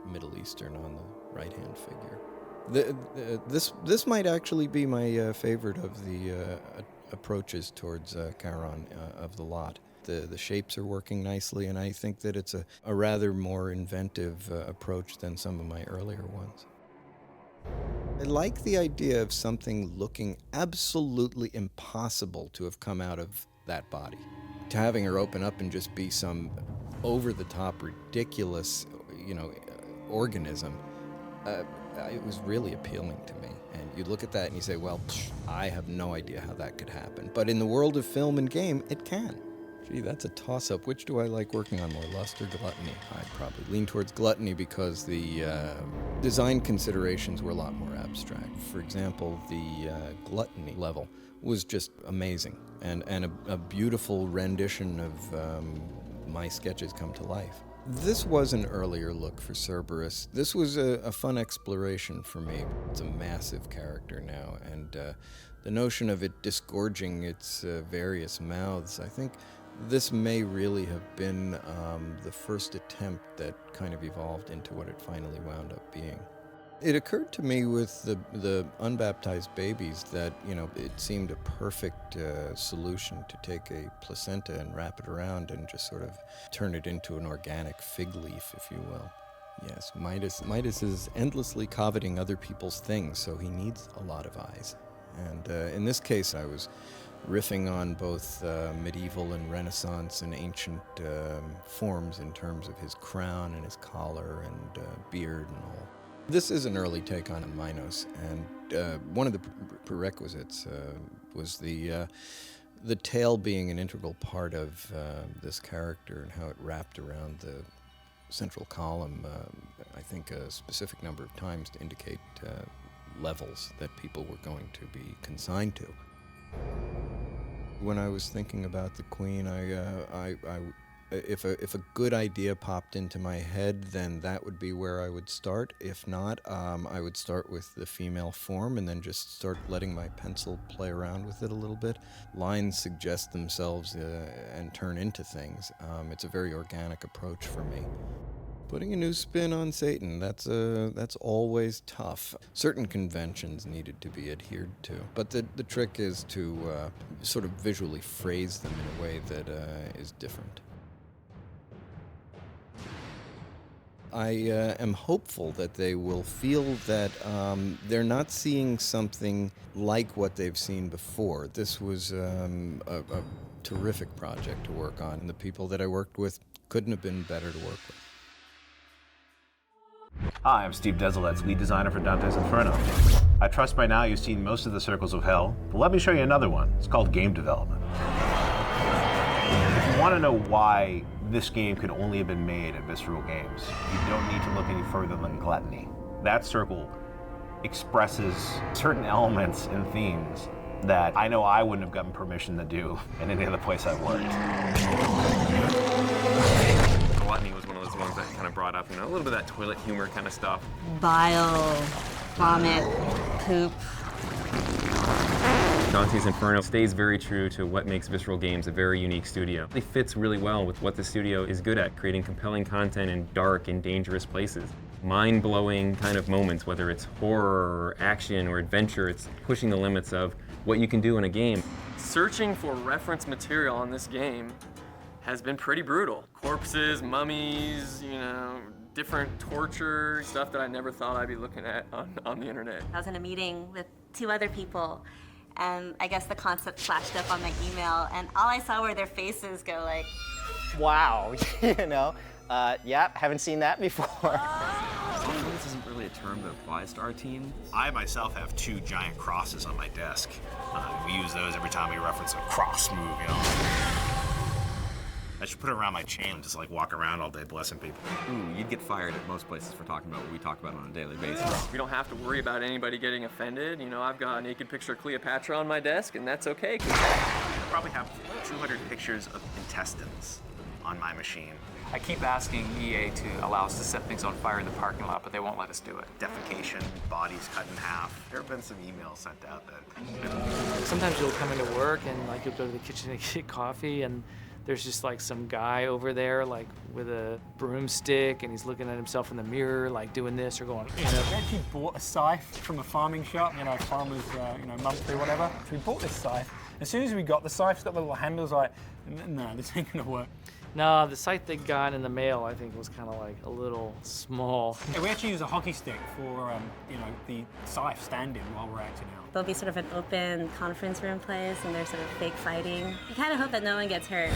Middle Eastern on the right-hand figure. This might actually be my favorite of the approaches towards Charon of the lot. The shapes are working nicely, and I think that it's a rather more inventive approach than some of my earlier ones. I like the idea of something looking absolutely impossible to have come out of that body. To having her open up and just be some over-the-top, ridiculous, organism, it was really appealing to me. And you look at that and you say, well, I have no idea how that could happen. But in the world of film and game, it can. Gee, that's a toss-up. Which do I like working on more, lust or gluttony? I'd probably lean towards gluttony because the design considerations were a lot more abstract. For example, the gluttony level was just amazing and a beautiful rendition of my sketches come to life. This was an earlier look for Cerberus. This was a fun exploration for me. It's a massive character now, and the notion of it disgorging its various mouths, I think this may really have been the first attempt that kind of evolved into what it finally wound up being. It occurred to me with the unbaptized babies that, you know, it seemed a perfect solution to take a placenta and wrap it around and just sort of turn it into an organic fig leaf, if you will. Yes, Midas is endlessly coveting other people's things, so he needs a lot of eyes. And in this case, I was riffing on both medieval and Renaissance and ancient forms in terms of his crown and his collar and beard and all. This is an early take on Minos, and one of the prerequisites was the tail being an integral part of this character and how it wrapped around the central column, I think a specific number of times to indicate levels that people were going to be consigned to. When I was thinking about the Queen, if a good idea popped into my head, then that would be where I would start. If not, I would start with the female form and then just start letting my pencil play around with it a little bit. Lines suggest themselves and turn into things. It's a very organic approach for me. Putting a new spin on Satan, that's always tough. Certain conventions needed to be adhered to, but the trick is to sort of visually phrase them in a way that is different. I am hopeful that they will feel that they're not seeing something like what they've seen before. This was a terrific project to work on, and the people that I worked with couldn't have been better to work with. Hi, I'm Steve Desilets, lead designer for Dante's Inferno. I trust by now you've seen most of the Circles of Hell, but let me show you another one. It's called game development. If you want to know why this game could only have been made at Visceral Games, you don't need to look any further than gluttony. That circle expresses certain elements and themes that I know I wouldn't have gotten permission to do in any other place I've worked. Gluttony was one of those ones that kind of brought up, you know, a little bit of that toilet humor kind of stuff. Bile, vomit, poop. Dante's Inferno stays very true to what makes Visceral Games a very unique studio. It fits really well with what the studio is good at, creating compelling content in dark and dangerous places. Mind-blowing kind of moments, whether it's horror or action or adventure, it's pushing the limits of what you can do in a game. Searching for reference material on this game has been pretty brutal. Corpses, mummies, you know, different torture, stuff that I never thought I'd be looking at on the internet. I was in a meeting with 2 other people, and I guess the concept flashed up on my email, and all I saw were their faces go like, wow, you know? Yeah, haven't seen that before. This isn't really a term that applies to our team. I myself have 2 giant crosses on my desk. We use those every time we reference a cross move, you know? I should put it around my chain and just like walk around all day blessing people. Ooh, you'd get fired at most places for talking about what we talk about on a daily basis. We don't have to worry about anybody getting offended. You know, I've got a naked picture of Cleopatra on my desk, and that's okay. I probably have 200 pictures of intestines on my machine. I keep asking EA to allow us to set things on fire in the parking lot, but they won't let us do it. Defecation, bodies cut in half. There have been some emails sent out that... Sometimes you'll come into work and like you'll go to the kitchen to get coffee and there's just like some guy over there like with a broomstick and he's looking at himself in the mirror like doing this or going, you know. We actually bought a scythe from a farming shop, you know, farmers, you know, monthly or whatever. So we bought this scythe. As soon as we got the scythe's got the little handles, like, no, this ain't gonna work. No, the scythe they got in the mail, I think, was kind of like a little small. Yeah, we actually use a hockey stick for, you know, the scythe stand-in while we're acting out. there'll be sort of an open conference room place and there's sort of fake fighting. I kind of hope that no one gets hurt.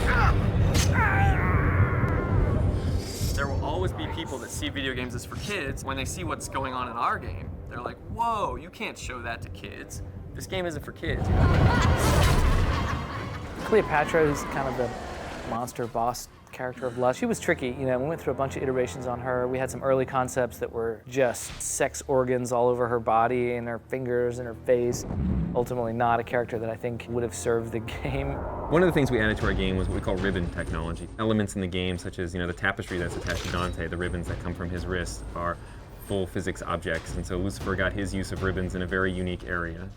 There will always be people that see video games as for kids. When they see what's going on in our game, they're like, whoa, you can't show that to kids. This game isn't for kids. Cleopatra is kind of monster boss character of lust. She was tricky, you know, we went through a bunch of iterations on her. We had some early concepts that were just sex organs all over her body and her fingers and her face. Ultimately not a character that I think would have served the game. One of the things we added to our game was what we call ribbon technology. Elements in the game, such as, you know, the tapestry that's attached to Dante, the ribbons that come from his wrist, are full physics objects, and so Lucifer got his use of ribbons in a very unique area.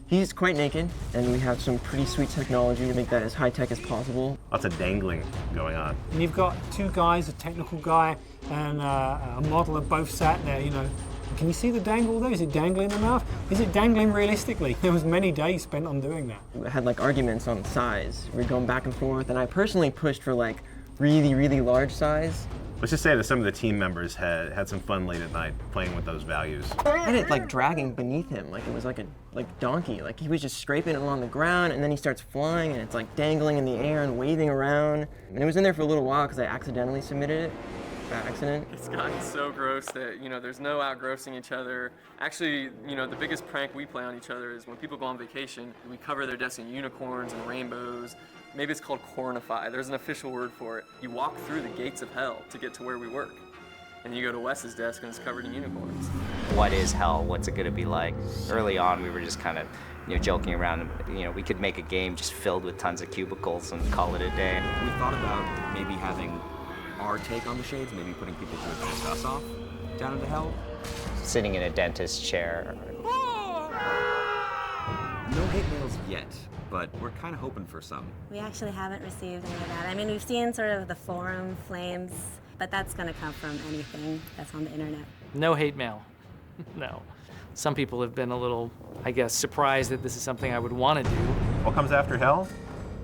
He's quite naked, and we have some pretty sweet technology to make that as high-tech as possible. Lots of dangling going on. And you've got two guys, a technical guy and a modeler, both sat there, you know. Can you see the dangle though? Is it dangling enough? Is it dangling realistically? There was many days spent on doing that. We had like arguments on size. We were going back and forth, and I personally pushed for like really, really large size. Let's just say that some of the team members had some fun late at night playing with those values. I had it like dragging beneath him, like it was like a donkey. Like he was just scraping it along the ground, and then he starts flying, and it's like dangling in the air and waving around. And it was in there for a little while because I accidentally submitted it. By accident. It's gotten so gross that, you know, there's no outgrossing each other. Actually, you know, the biggest prank we play on each other is when people go on vacation, we cover their desks in unicorns and rainbows. Maybe it's called cornify. There's an official word for it. You walk through the gates of hell to get to where we work. And you go to Wes's desk and it's covered in unicorns. What is hell? What's it going to be like? Early on, we were just kind of, you know, joking around. You know, we could make a game just filled with tons of cubicles and call it a day. We thought about maybe having our take on the shades, maybe putting people to piss us off down into hell. Sitting in a dentist's chair. No hate mails yet, but we're kind of hoping for some. We actually haven't received any of that. I mean, we've seen sort of the forum flames, but that's going to come from anything that's on the internet. No hate mail. No. Some people have been a little, I guess, surprised that this is something I would want to do. What comes after hell?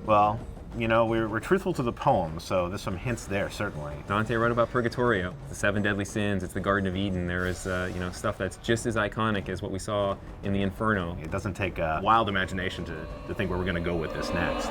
Well, you know, we're truthful to the poem, so there's some hints there, certainly. Dante wrote about Purgatorio, the 7 deadly sins, it's the Garden of Eden. There is, you know, stuff that's just as iconic as what we saw in the Inferno. It doesn't take a wild imagination to think where we're going to go with this next.